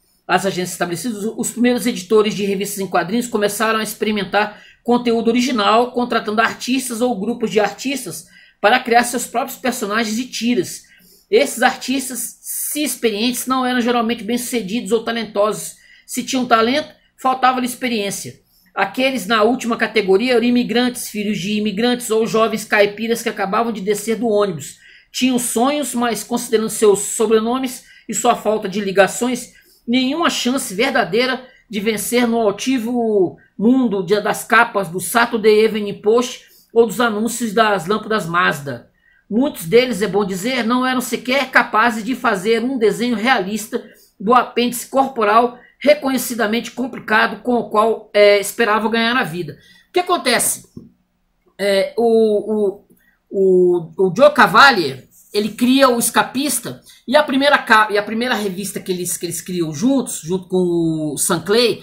os primeiros editores de revistas em quadrinhos começaram a experimentar conteúdo original, contratando artistas ou grupos de artistas para criar seus próprios personagens e tiras. Esses artistas, se experientes, não eram geralmente bem-sucedidos ou talentosos. Se tinham talento, faltava-lhe experiência. Aqueles na última categoria eram imigrantes, filhos de imigrantes ou jovens caipiras que acabavam de descer do ônibus. Tinham sonhos, mas considerando seus sobrenomes e sua falta de ligações, nenhuma chance verdadeira de vencer no altivo mundo das capas do Saturday Evening Post ou dos anúncios das lâmpadas Mazda. Muitos deles, é bom dizer, não eram sequer capazes de fazer um desenho realista do apêndice corporal reconhecidamente complicado com o qual esperavam ganhar a vida. O que acontece? O Joe Cavalier, ele cria o Escapista, e a primeira revista que eles criam junto com o Sam Clay,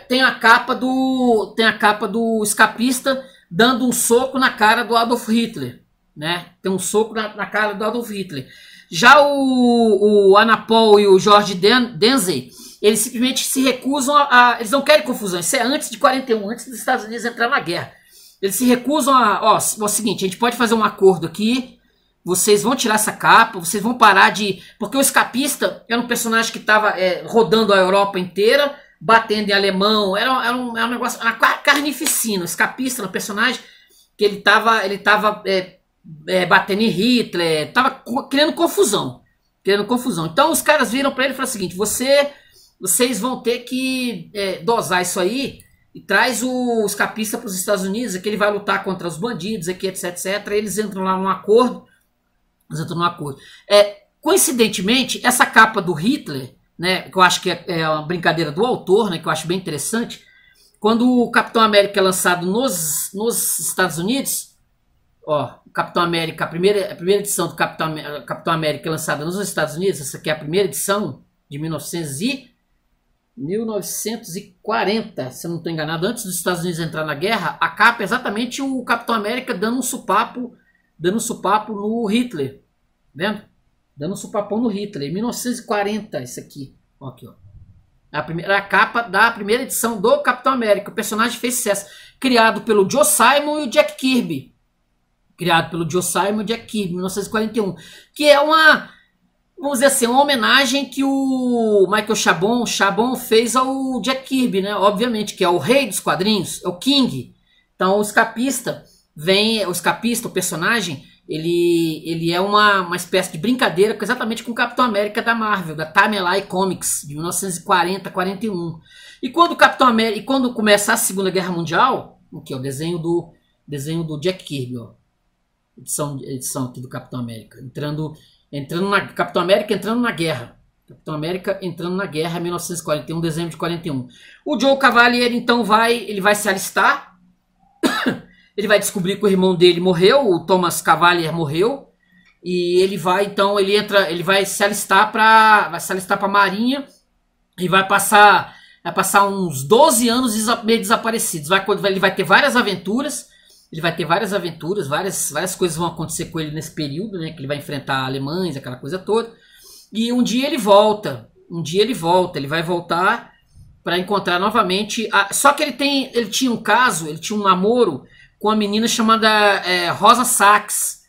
tem a capa do Escapista dando um soco na cara do Adolf Hitler, né? Tem um soco na cara do Adolf Hitler. Já o Anna Paul e o George Denzey, eles simplesmente se recusam eles não querem confusão. Isso é antes de 41, antes dos Estados Unidos entrar na guerra. Eles se recusam é o seguinte, a gente pode fazer um acordo aqui, vocês vão tirar essa capa, vocês vão parar de... Porque o Escapista era um personagem que estava rodando a Europa inteira, batendo em alemão, era um negócio, uma carnificina. O Escapista era um personagem que ele estava batendo em Hitler, estava criando confusão. Então os caras viram para ele e falaram o seguinte, vocês vão ter que dosar isso aí e traz o Escapista para os Estados Unidos, que ele vai lutar contra os bandidos, aqui, etc. Eles entram lá num acordo. Coincidentemente, essa capa do Hitler, né, que eu acho que é uma brincadeira do autor, né, que eu acho bem interessante, quando o Capitão América é lançado nos Estados Unidos, o Capitão América, a primeira edição do Capitão América é lançada nos Estados Unidos, essa aqui é a primeira edição de 1940, se eu não estou enganado, antes dos Estados Unidos entrar na guerra, a capa é exatamente o Capitão América dando um supapo no Hitler, vendo? Dando um supapão no Hitler, em 1940, isso aqui, aqui, ó. A capa da primeira edição do Capitão América. O personagem fez sucesso, criado pelo Joe Simon e o Jack Kirby. 1941, que é uma, vamos dizer assim, uma homenagem que o Michael Chabon fez ao Jack Kirby, né? Obviamente, que é o rei dos quadrinhos, é o King. Então o Escapista, o personagem, ele é uma espécie de brincadeira exatamente com o Capitão América da Marvel, da Time Comics, de 1940-41. E quando o Capitão América, e quando começa a Segunda Guerra Mundial, aqui, ó, o desenho do Jack Kirby, ó, edição aqui do Capitão América, Capitão América entrando na guerra. Capitão América entrando na guerra, 1941, dezembro de 41. O Joe Cavalier então vai se alistar. Ele vai descobrir que o irmão dele morreu, o Thomas Cavalier morreu, e ele vai se alistar para a Marinha e vai passar uns 12 anos meio desaparecidos. Ele vai ter várias aventuras, várias coisas vão acontecer com ele nesse período, né, que ele vai enfrentar alemães, aquela coisa toda. E um dia ele vai voltar para encontrar novamente. Só que ele tinha um namoro com uma menina chamada Rosa Sachs,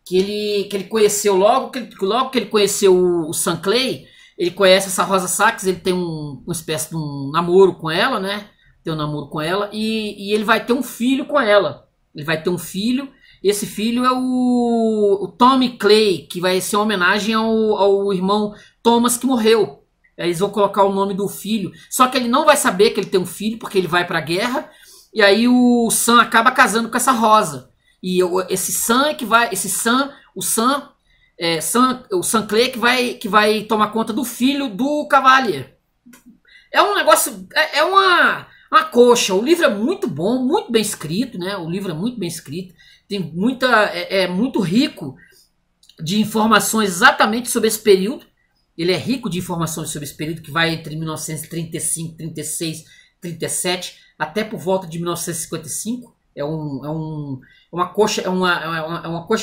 que ele conheceu logo que ele conheceu o Sam Clay. Ele conhece essa Rosa Sachs, ele tem uma espécie de um namoro com ela, né? Tem um namoro com ela e ele vai ter um filho com ela. Ele vai ter um filho. Esse filho é o Tommy Clay, que vai ser uma homenagem ao irmão Thomas que morreu. Aí eles vão colocar o nome do filho. Só que ele não vai saber que ele tem um filho, porque ele vai para a guerra. E aí o Sam acaba casando com essa Rosa. E esse Sam é que vai... O Sam Clay que vai tomar conta do filho do Cavalier. É um negócio... É uma coxa. O livro é muito bom, muito bem escrito, né? O livro é muito bem escrito. Tem muito rico de informações exatamente sobre esse período. Ele é rico de informações sobre esse período que vai entre 1935, 36, 37 até por volta de 1955. É uma coxa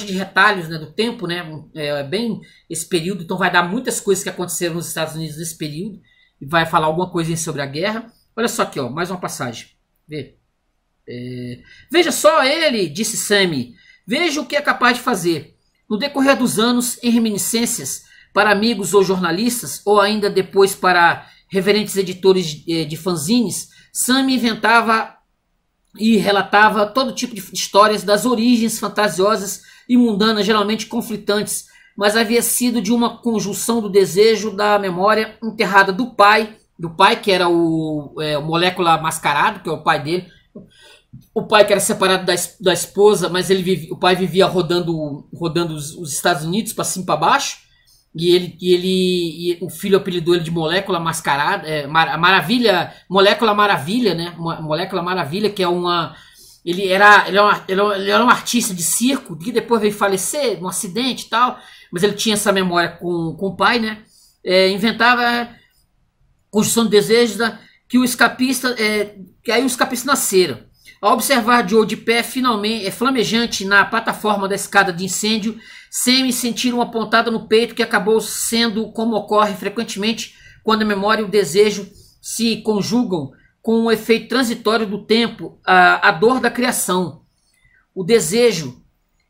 de retalhos, né, do tempo, né? É bem esse período. Então vai dar muitas coisas que aconteceram nos Estados Unidos nesse período e vai falar alguma coisa sobre a guerra. Olha só aqui, ó, mais uma passagem. Vê. Veja só ele, disse Sammy. Veja o que é capaz de fazer. No decorrer dos anos, em reminiscências para amigos ou jornalistas, ou ainda depois para reverentes editores de fanzines, Sammy inventava e relatava todo tipo de histórias das origens fantasiosas e mundanas, geralmente conflitantes, mas havia sido de uma conjunção do desejo da memória enterrada do pai que era o Molécula Mascarado, que é o pai dele. O pai que era separado da esposa, mas o pai vivia rodando os Estados Unidos para cima e para baixo. E o filho apelidou ele de Molécula Mascarada, Molécula Maravilha, né? Molécula Maravilha, que é uma... Ele era um artista de circo, que depois veio falecer num acidente e tal, mas ele tinha essa memória com o pai, né? Inventava conjunção de desejos que aí o escapista nasceram. Ao observar Joe de pé, finalmente, flamejante na plataforma da escada de incêndio, Sammy sentiu uma pontada no peito que acabou sendo como ocorre frequentemente quando a memória e o desejo se conjugam com o efeito transitório do tempo, a dor da criação. O desejo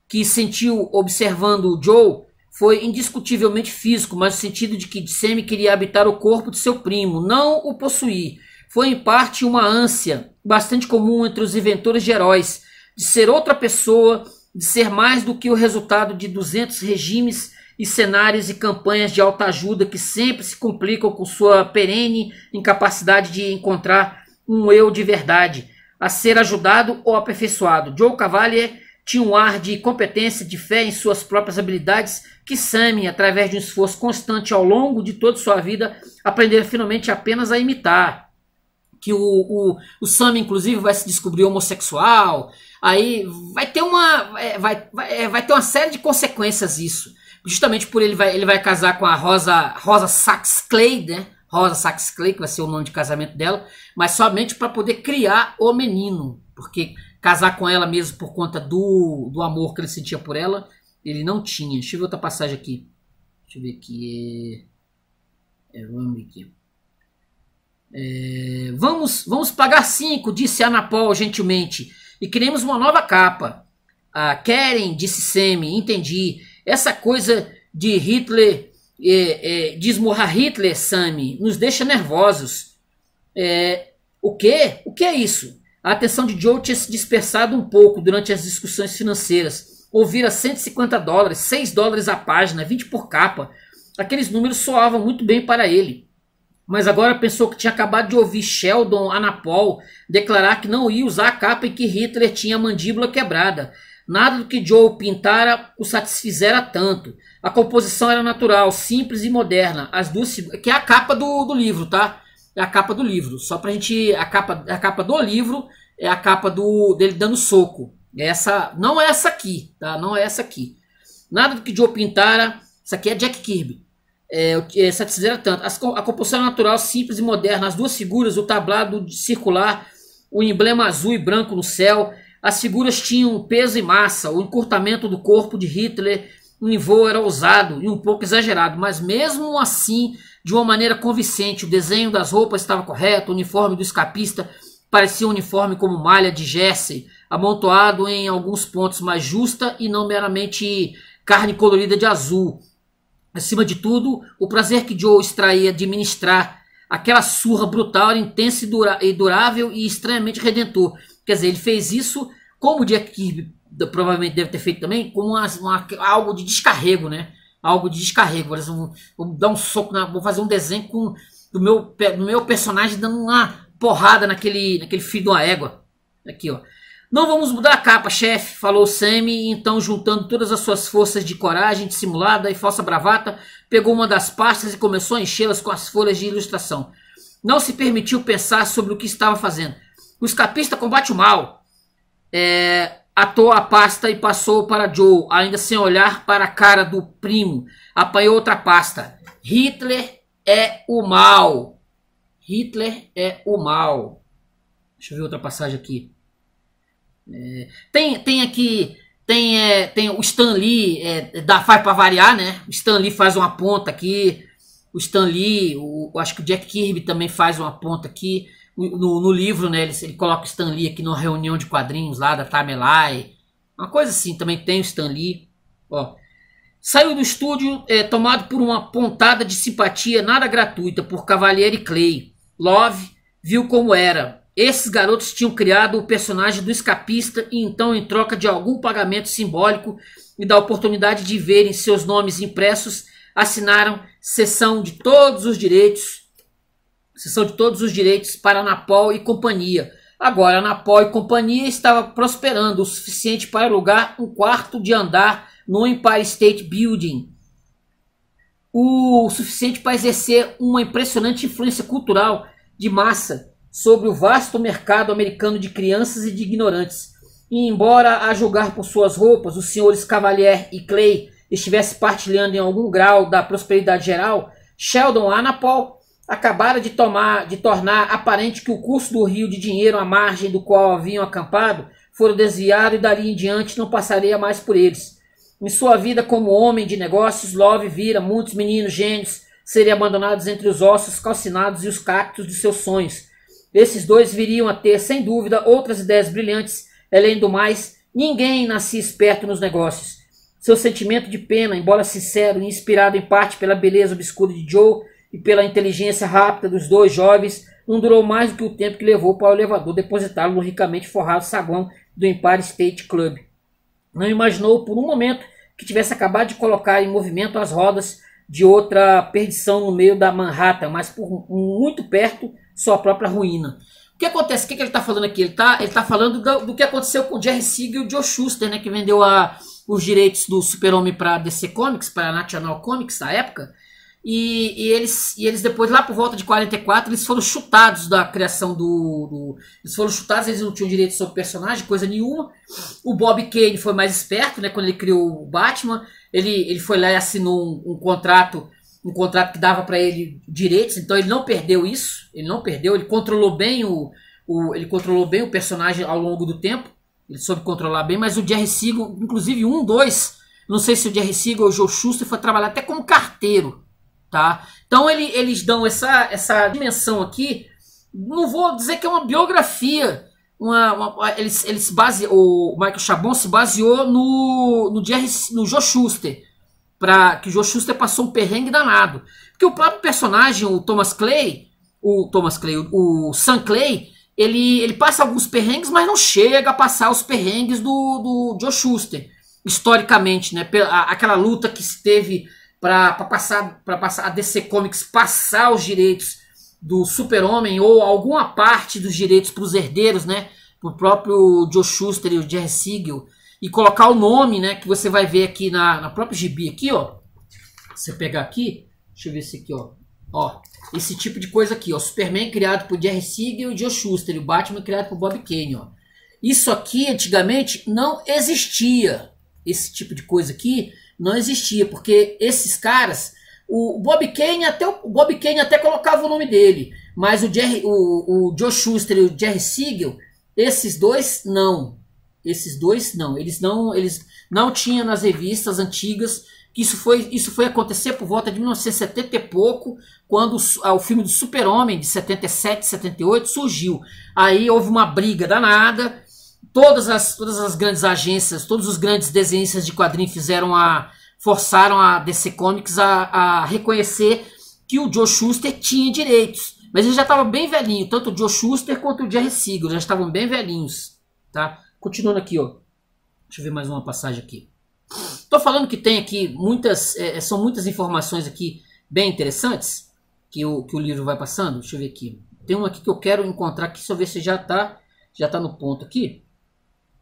que sentiu observando Joe foi indiscutivelmente físico, mas no sentido de que Sammy queria habitar o corpo de seu primo, não o possuir. Foi em parte uma ânsia bastante comum entre os inventores de heróis, de ser outra pessoa, de ser mais do que o resultado de 200 regimes e cenários e campanhas de autoajuda que sempre se complicam com sua perene incapacidade de encontrar um eu de verdade, a ser ajudado ou aperfeiçoado. Joe Cavalier tinha um ar de competência, de fé em suas próprias habilidades, que Sammy, através de um esforço constante ao longo de toda sua vida, aprendera finalmente apenas a imitar. Que o Sammy, inclusive, vai se descobrir homossexual, aí vai ter uma série de consequências isso. Justamente por ele vai casar com a Rosa Sachs Clay, né? Rosa Sachs Clay, que vai ser o nome de casamento dela, mas somente para poder criar o menino, porque casar com ela mesmo por conta do amor que ele sentia por ela, ele não tinha. Deixa eu ver outra passagem aqui. Deixa eu ver aqui. Vamos ver aqui. Vamos pagar 5, disse Ana Paul gentilmente, e queremos uma nova capa. Querem, disse Sammy, entendi. Essa coisa de Hitler, de esmurrar Hitler, Sammy, nos deixa nervosos. O quê? O que é isso? A atenção de Joe tinha se dispersado um pouco durante as discussões financeiras. ou vira $150, $6 a página, 20 por capa. Aqueles números soavam muito bem para ele. Mas agora pensou que tinha acabado de ouvir Sheldon Anapol declarar que não ia usar a capa e que Hitler tinha a mandíbula quebrada. Nada do que Joe pintara o satisfizera tanto. A composição era natural, simples e moderna. As duas, que é a capa do livro, tá? É a capa do livro. Só pra gente... A capa do livro é a capa dele dando soco. Essa, não é essa aqui, tá? Não é essa aqui. Nada do que Joe pintara... Isso aqui é Jack Kirby. Satisfizera tanto. A composição era natural, simples e moderna. As duas figuras, o tablado circular, o emblema azul e branco no céu... As figuras tinham peso e massa, o encurtamento do corpo de Hitler em voo era ousado e um pouco exagerado, mas mesmo assim, de uma maneira convincente, o desenho das roupas estava correto, o uniforme do escapista parecia um uniforme como malha de jersey, amontoado em alguns pontos mais justa e não meramente carne colorida de azul. Acima de tudo, o prazer que Joe extraía de ministrar aquela surra brutal era intenso e durável e estranhamente redentor. Quer dizer, ele fez isso, como o Jack Kirby provavelmente deve ter feito também, com algo de descarrego, né? Algo de descarrego. Vou dar um soco, vou fazer um desenho do meu personagem dando uma porrada naquele filho de uma égua. Aqui, ó. Não vamos mudar a capa, chefe, falou Sammy, então juntando todas as suas forças de coragem dissimulada e falsa bravata, pegou uma das pastas e começou a enchê-las com as folhas de ilustração. Não se permitiu pensar sobre o que estava fazendo. O escapista combate o mal. Atou a pasta e passou para Joe, ainda sem olhar para a cara do primo. Apanhou outra pasta. Hitler é o mal. Hitler é o mal. Deixa eu ver outra passagem aqui. Tem aqui... Tem o Stan Lee, faz para variar, né? O Stan Lee faz uma ponta aqui. O Stan Lee, acho que o Jack Kirby também faz uma ponta aqui. No livro, né, ele coloca o Stan Lee aqui numa reunião de quadrinhos lá da Tamelai. Uma coisa assim, também tem o Stan Lee. Ó. Saiu do estúdio tomado por uma pontada de simpatia nada gratuita por Cavalieri Clay. Love viu como era. Esses garotos tinham criado o personagem do escapista e então, em troca de algum pagamento simbólico e da oportunidade de verem seus nomes impressos, assinaram cessão de todos os direitos para Anapol e companhia. Agora, Anapol e companhia estava prosperando o suficiente para alugar um quarto de andar no Empire State Building. O suficiente para exercer uma impressionante influência cultural de massa sobre o vasto mercado americano de crianças e de ignorantes. E embora, a julgar por suas roupas, os senhores Cavalier e Clay estivessem partilhando em algum grau da prosperidade geral, Sheldon Anapol acabara de tornar aparente que o curso do rio de dinheiro à margem do qual haviam acampado fora desviado e dali em diante não passaria mais por eles. Em sua vida como homem de negócios, Love vira muitos meninos gênios serem abandonados entre os ossos calcinados e os cactos de seus sonhos. Esses dois viriam a ter, sem dúvida, outras ideias brilhantes. Além do mais, ninguém nascia esperto nos negócios. Seu sentimento de pena, embora sincero e inspirado em parte pela beleza obscura de Joe e pela inteligência rápida dos dois jovens, não durou mais do que o tempo que levou para o elevador depositá-lo no ricamente forrado saguão do Empire State Club. Não imaginou por um momento que tivesse acabado de colocar em movimento as rodas de outra perdição no meio da Manhattan, mas por muito perto sua própria ruína. O que acontece? O que ele está falando aqui? Ele tá falando do que aconteceu com o Jerry Siegel e o Joe Shuster, né, que vendeu os direitos do Super-Homem para a DC Comics, para a National Comics na época. E eles depois, lá por volta de 44, eles foram chutados da criação eles foram chutados, eles não tinham direito sobre o personagem, coisa nenhuma. O Bob Kane foi mais esperto, né, quando ele criou o Batman. Ele foi lá e assinou um contrato que dava para ele direitos, então ele não perdeu isso, ele controlou bem o personagem ao longo do tempo, ele soube controlar bem, mas o Jerry Siegel, inclusive não sei se o Jerry Siegel ou o Joe Shuster foi trabalhar até como carteiro, tá? Então eles dão essa dimensão aqui, não vou dizer que é uma biografia, o Michael Chabon se baseou no Joe Shuster, que o Joe Shuster passou um perrengue danado. Porque o próprio personagem, o Sam Clay, ele passa alguns perrengues, mas não chega a passar os perrengues do Joe Shuster. historicamente, né? Aquela luta que se teve para passar a DC Comics passar os direitos do Super-Homem ou alguma parte dos direitos para os herdeiros, né? Para o próprio Joe Shuster e o Jerry Siegel, e colocar o nome, né? Que você vai ver aqui na própria gibi aqui, ó. Você pegar aqui, deixa eu ver esse aqui, ó, esse tipo de coisa aqui, ó, Superman criado por Jerry Siegel e Joe Shuster, e o Batman criado por Bob Kane, ó. Isso aqui antigamente não existia. Esse tipo de coisa aqui não existia, porque esses caras, o Bob Kane até colocava o nome dele, mas o Joe Shuster e o Jerry Siegel, esses dois não, eles não tinham nas revistas antigas. Isso foi acontecer por volta de 1970 e pouco, quando o filme do Super-Homem de 77, 78 surgiu. Aí houve uma briga danada. Todas as grandes agências, todos os grandes desenhistas de quadrinhos forçaram a DC Comics a reconhecer que o Joe Shuster tinha direitos. Mas ele já estava bem velhinho, tanto o Joe Shuster quanto o Jerry Siegel já estavam bem velhinhos. Tá? Continuando aqui, ó. Deixa eu ver mais uma passagem aqui. Estou falando que tem aqui são muitas informações aqui bem interessantes que o livro vai passando. Deixa eu ver aqui. Tem uma aqui que eu quero encontrar aqui, só ver se já tá no ponto aqui.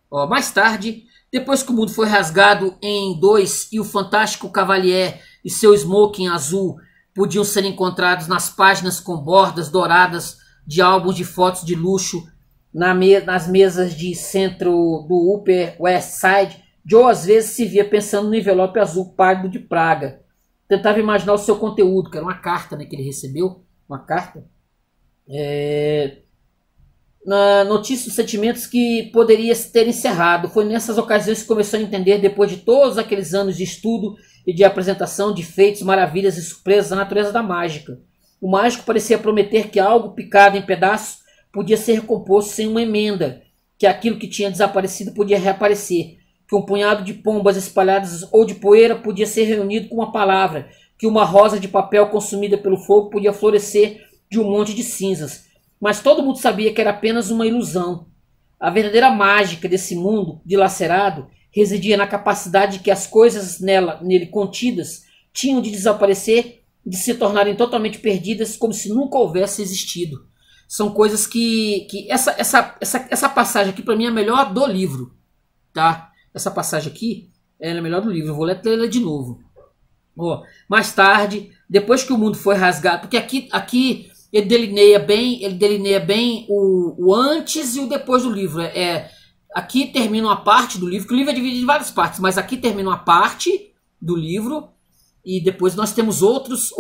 Ó, mais tarde, depois que o mundo foi rasgado em dois e o Fantástico Cavalier e seu smoking azul podiam ser encontrados nas páginas com bordas douradas de álbuns de fotos de luxo nas mesas de centro do Upper West Side, Joe às vezes se via pensando no envelope azul pálido de Praga. Tentava imaginar o seu conteúdo, que era uma carta, né, que ele recebeu, uma carta. Na notícia dos sentimentos que poderia ter encerrado. Foi nessas ocasiões que começou a entender, depois de todos aqueles anos de estudo e de apresentação de feitos, maravilhas e surpresas da natureza da mágica. O mágico parecia prometer que algo picado em pedaços podia ser recomposto sem uma emenda, que aquilo que tinha desaparecido podia reaparecer, que um punhado de pombas espalhadas ou de poeira podia ser reunido com uma palavra, que uma rosa de papel consumida pelo fogo podia florescer de um monte de cinzas. Mas todo mundo sabia que era apenas uma ilusão. A verdadeira mágica desse mundo dilacerado residia na capacidade que as coisas nele contidas tinham de desaparecer, de se tornarem totalmente perdidas, como se nunca houvesse existido. São coisas que essa passagem aqui para mim é a melhor do livro, tá? Essa passagem aqui é a melhor do livro. Eu vou ler ela de novo. Ó, mais tarde, depois que o mundo foi rasgado, porque aqui ele delineia bem o antes e o depois do livro. Aqui termina uma parte do livro, que o livro é dividido em várias partes, mas aqui termina uma parte do livro e depois nós temos outras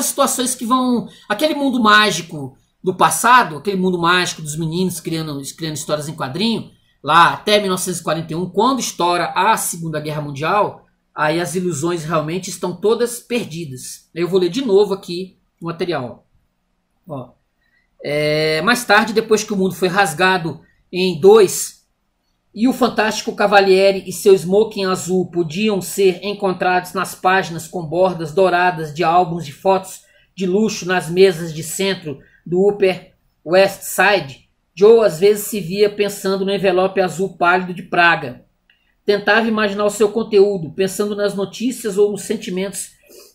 situações que vão... Aquele mundo mágico do passado, aquele mundo mágico dos meninos criando histórias em quadrinho, lá até 1941, quando estoura a Segunda Guerra Mundial, aí as ilusões realmente estão todas perdidas. Eu vou ler de novo aqui o material. Ó. Mais tarde, depois que o mundo foi rasgado em dois e o Fantástico Cavaliere e seu smoking azul podiam ser encontrados nas páginas com bordas douradas de álbuns de fotos de luxo nas mesas de centro do Upper West Side, Joe às vezes se via pensando no envelope azul pálido de Praga. Tentava imaginar o seu conteúdo, pensando nas notícias ou nos sentimentos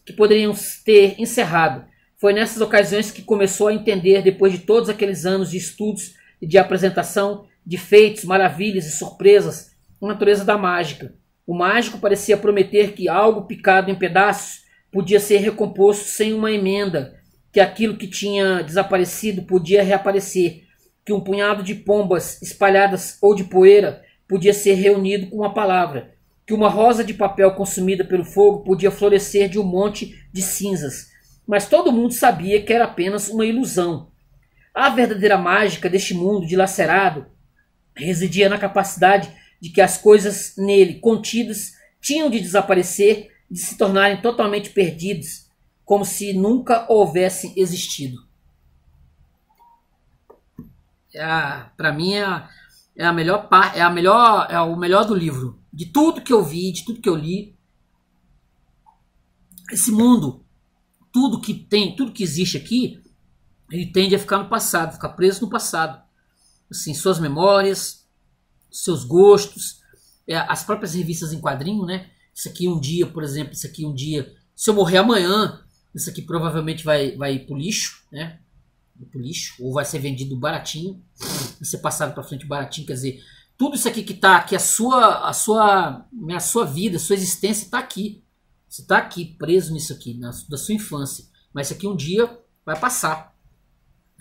que poderiam ter encerrado. Foi nessas ocasiões que começou a entender, depois de todos aqueles anos de estudos e de apresentação de feitos, maravilhas e surpresas, a natureza da mágica. O mágico parecia prometer que algo picado em pedaços podia ser recomposto sem uma emenda, que aquilo que tinha desaparecido podia reaparecer, que um punhado de pombas espalhadas ou de poeira podia ser reunido com uma palavra, que uma rosa de papel consumida pelo fogo podia florescer de um monte de cinzas. Mas todo mundo sabia que era apenas uma ilusão. A verdadeira mágica deste mundo dilacerado residia na capacidade de que as coisas nele contidas tinham de desaparecer, de se tornarem totalmente perdidas, como se nunca houvessem existido. Para mim é o melhor do livro. De tudo que eu vi, de tudo que eu li, esse mundo, tudo que existe aqui, ele tende a ficar no passado, ficar preso no passado. Assim, suas memórias, seus gostos, as próprias revistas em quadrinho, né? Isso aqui um dia, por exemplo, isso aqui um dia, se eu morrer amanhã, isso aqui provavelmente vai ir pro lixo, né? Pro lixo, ou vai ser vendido baratinho, vai ser passado para frente baratinho, quer dizer, tudo isso aqui que tá aqui, a sua vida, a sua existência tá aqui. Você tá aqui, preso nisso aqui, da sua infância. Mas isso aqui um dia vai passar.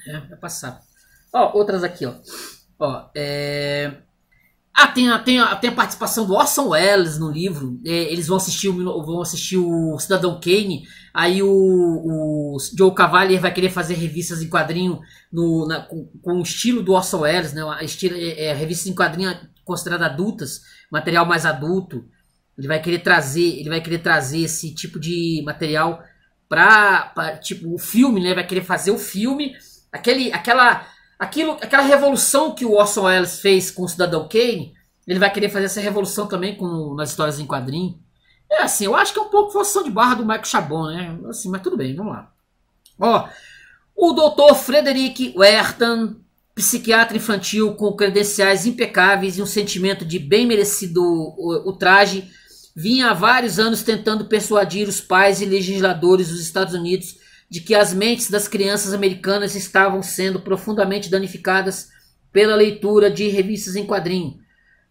Né? Vai passar. Ó, outras aqui, ó. Tem a participação do Orson Welles no livro. Eles vão assistir o Cidadão Kane. Aí o Joe Cavalier vai querer fazer revistas em quadrinho com o estilo do Orson Welles, né? Revistas em quadrinho consideradas adultas, material mais adulto. Ele vai querer trazer esse tipo de material para tipo o filme, né? Vai querer fazer o filme, aquela revolução que o Orson Welles fez com o Cidadão Kane, ele vai querer fazer essa revolução também nas histórias em quadrinho. Assim, eu acho que é um pouco forçação de barra do Michael Chabon, né? Assim, mas tudo bem, vamos lá. Ó, o Dr. Frederick Wertham, psiquiatra infantil com credenciais impecáveis e um sentimento de bem merecido ultraje, vinha há vários anos tentando persuadir os pais e legisladores dos Estados Unidos de que as mentes das crianças americanas estavam sendo profundamente danificadas pela leitura de revistas em quadrinho.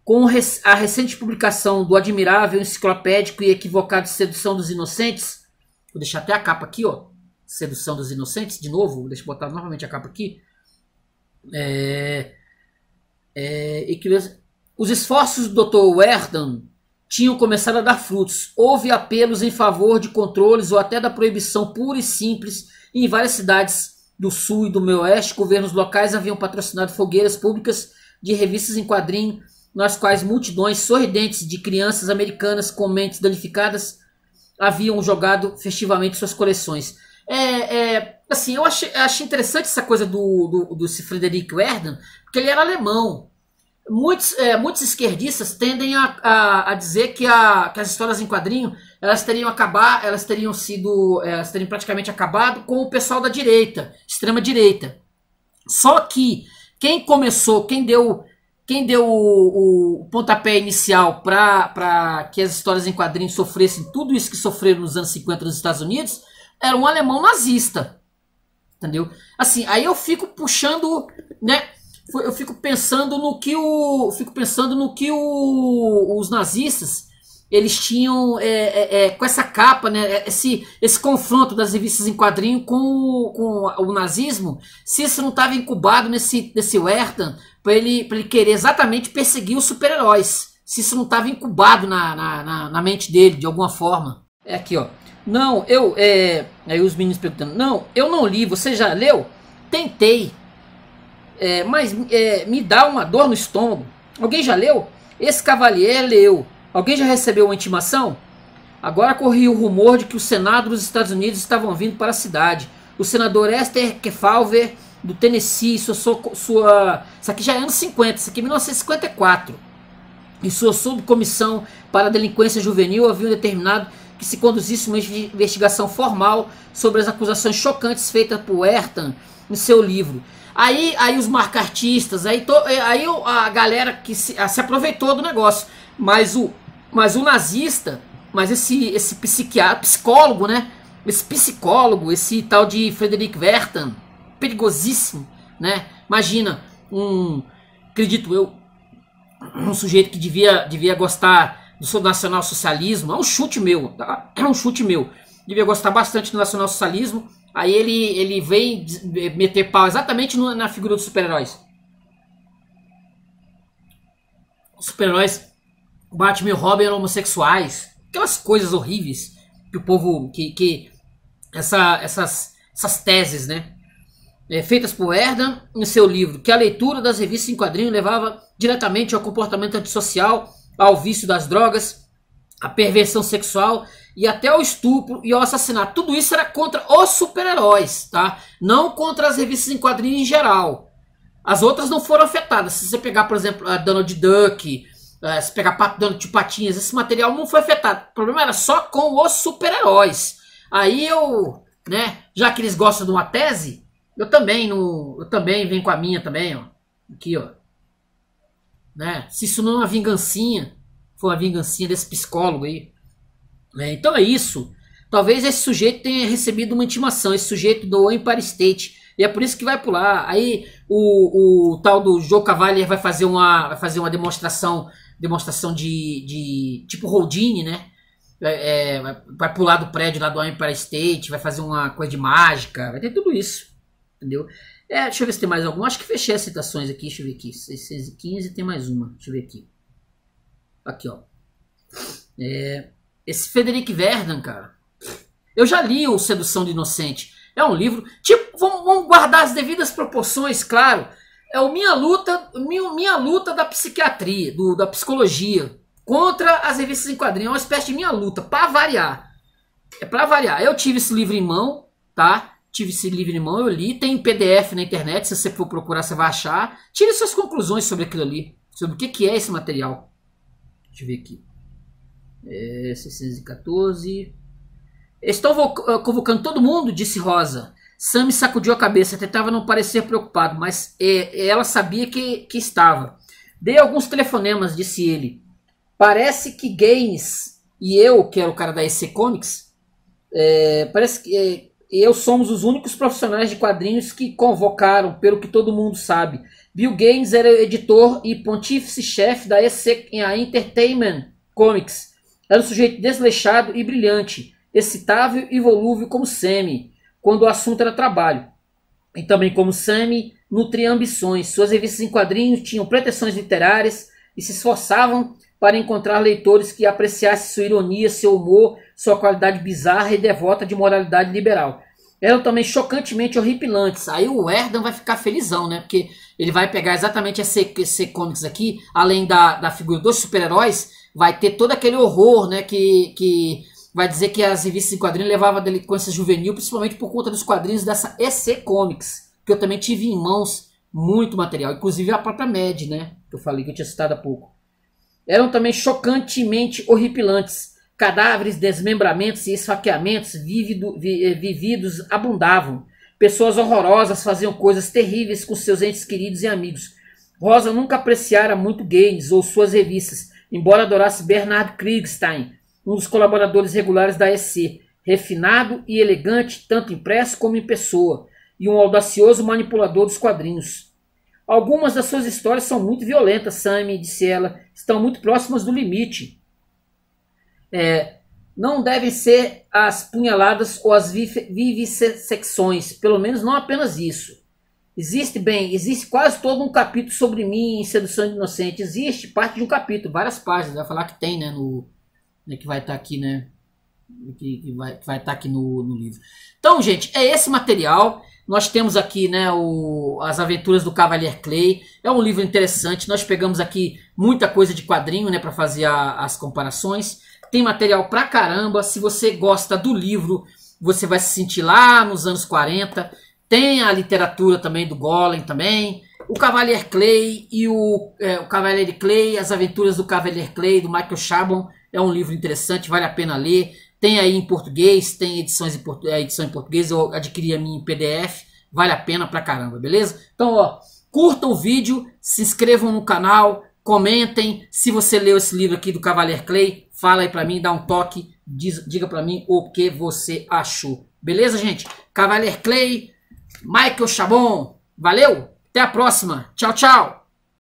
Com a recente publicação do admirável, enciclopédico e equivocado Sedução dos Inocentes, vou deixar até a capa aqui, ó, Sedução dos Inocentes, de novo, deixa eu botar novamente a capa aqui. Os esforços do Dr. Wertham tinham começado a dar frutos. Houve apelos em favor de controles ou até da proibição pura e simples. Em várias cidades do sul e do meio oeste, governos locais haviam patrocinado fogueiras públicas de revistas em quadrinho, nas quais multidões sorridentes de crianças americanas com mentes danificadas haviam jogado festivamente suas coleções. Assim, eu achei interessante essa coisa do Frederick Wertham, porque ele era alemão. Muitos esquerdistas tendem a dizer que as histórias em quadrinho elas teriam praticamente acabado com o pessoal da direita, extrema direita. Só que quem deu o pontapé inicial para que as histórias em quadrinhos sofressem tudo isso que sofreram nos anos 50 nos Estados Unidos era um alemão nazista, entendeu? Assim, aí eu fico puxando, né? Eu fico pensando no que os nazistas eles tinham com essa capa, né? Esse confronto das revistas em quadrinho com o nazismo, se isso não estava incubado nesse Wertham para ele querer exatamente perseguir os super-heróis, se isso não estava incubado na mente dele de alguma forma. É aqui, ó. Não, aí os meninos perguntando, não, eu não li, você já leu? Tentei. Mas me dá uma dor no estômago. Alguém já leu? Esse Cavalier leu. Alguém já recebeu uma intimação? Agora corria o rumor de que o Senado dos Estados Unidos estavam vindo para a cidade. O senador Esther Kefauver, do Tennessee, isso aqui já é anos 50, isso aqui é 1954. E sua subcomissão para a delinquência juvenil haviam determinado que se conduzisse uma investigação formal sobre as acusações chocantes feitas por Wertham em seu livro. Aí os marcartistas, aí a galera que se aproveitou do negócio. Mas o nazista, mas esse psicólogo, né? Esse psicólogo, esse tal de Frederick Wertham, perigosíssimo, né? Imagina, acredito eu, um sujeito que devia gostar do nacionalsocialismo, é um chute meu, tá? É um chute meu. Devia gostar bastante do nacionalsocialismo. Aí ele vem meter pau exatamente na figura dos super-heróis. Os super-heróis, Batman e Robin eram homossexuais. Aquelas coisas horríveis que o povo... Essas teses, né? Feitas por Wertham em seu livro, que a leitura das revistas em quadrinho levava diretamente ao comportamento antissocial, ao vício das drogas, à perversão sexual e até ao estupro e ao assassinato. Tudo isso era contra os super-heróis, tá? Não contra as revistas em quadrinhos em geral. As outras não foram afetadas. Se você pegar, por exemplo, a Donald Duck, se pegar Donald de Patinhas, esse material não foi afetado. O problema era só com os super-heróis. Aí né, já que eles gostam de uma tese, eu também venho com a minha também, ó. Aqui, ó. Né? Se isso não é uma vingancinha, Foi uma vingancinha desse psicólogo aí. Então é isso. Talvez esse sujeito tenha recebido uma intimação, esse sujeito do Empire State. E é por isso que vai pular. Aí o tal do Joe Cavalier vai fazer uma demonstração de tipo Houdini, né? Vai pular do prédio lá do Empire State, vai fazer uma coisa de mágica, vai ter tudo isso, entendeu? Deixa eu ver se tem mais algum. Acho que fechei as citações aqui, deixa eu ver aqui. 6 e 15, tem mais uma, deixa eu ver aqui. Aqui, ó. Esse Frederic Verdun, cara. Eu já li o Sedução do Inocente. É um livro, tipo, vamos guardar as devidas proporções, claro. É o minha luta da psiquiatria, da psicologia, contra as revistas em quadrinhos. É uma espécie de minha luta, para variar. É para variar. Eu tive esse livro em mão, tá? Tive esse livro em mão, eu li. Tem em PDF na internet, se você for procurar, você vai achar. Tire suas conclusões sobre aquilo ali. Sobre o que é esse material. Deixa eu ver aqui. 614. Estou convocando todo mundo, disse Rosa. Sam sacudiu a cabeça, tentava não parecer preocupado, mas ela sabia que estava. Dei alguns telefonemas, disse ele. Parece que Gaines e eu, que era o cara da EC Comics, parece que eu somos os únicos profissionais de quadrinhos que convocaram, pelo que todo mundo sabe. Bill Gaines era editor e pontífice-chefe da EC Entertainment Comics. Era um sujeito desleixado e brilhante, excitável e volúvel como Sammy, quando o assunto era trabalho. E também como Sammy, nutria ambições. Suas revistas em quadrinhos tinham pretensões literárias e se esforçavam para encontrar leitores que apreciassem sua ironia, seu humor, sua qualidade bizarra e devota de moralidade liberal. Eram também chocantemente horripilantes. Aí o Verdun vai ficar felizão, né? Porque ele vai pegar exatamente esse comics aqui, além da figura dos super-heróis, vai ter todo aquele horror, né? Que vai dizer que as revistas em quadrinhos levavam a delinquência juvenil, principalmente por conta dos quadrinhos dessa EC Comics, que eu também tive em mãos muito material, inclusive a própria Mad, né? Que eu falei, que eu tinha citado há pouco. Eram também chocantemente horripilantes. Cadáveres, desmembramentos e esfaqueamentos vividos abundavam. Pessoas horrorosas faziam coisas terríveis com seus entes queridos e amigos. Rosa nunca apreciara muito Gaines ou suas revistas, embora adorasse Bernard Krigstein, um dos colaboradores regulares da EC, refinado e elegante, tanto impresso como em pessoa, e um audacioso manipulador dos quadrinhos. Algumas das suas histórias são muito violentas, Sammy, disse ela, estão muito próximas do limite. Não devem ser as punhaladas ou as vivissecções, pelo menos não apenas isso. Existe quase todo um capítulo sobre mim em Sedução do Inocente. Existe parte de um capítulo, várias páginas, vai falar que tem, né, que vai estar aqui, né, que vai estar aqui no livro. Então, gente, é esse material. Nós temos aqui, né, as aventuras do Cavalier Clay. É um livro interessante. Nós pegamos aqui muita coisa de quadrinho, né, para fazer as comparações. Tem material pra caramba. Se você gosta do livro, você vai se sentir lá nos anos 40. Tem a literatura também do Golem também. O Cavalier Clay e o Cavalier Clay, as aventuras do Cavalier Clay, do Michael Chabon. É um livro interessante, vale a pena ler. Tem aí em português, tem edição em português, eu adquiri a minha em PDF, vale a pena pra caramba, beleza? Então, ó, curtam o vídeo, se inscrevam no canal, comentem. Se você leu esse livro aqui do Cavalier Clay, fala aí pra mim, dá um toque, diga pra mim o que você achou. Beleza, gente? Cavalier Clay, Michael Chabon, valeu? Até a próxima. Tchau, tchau.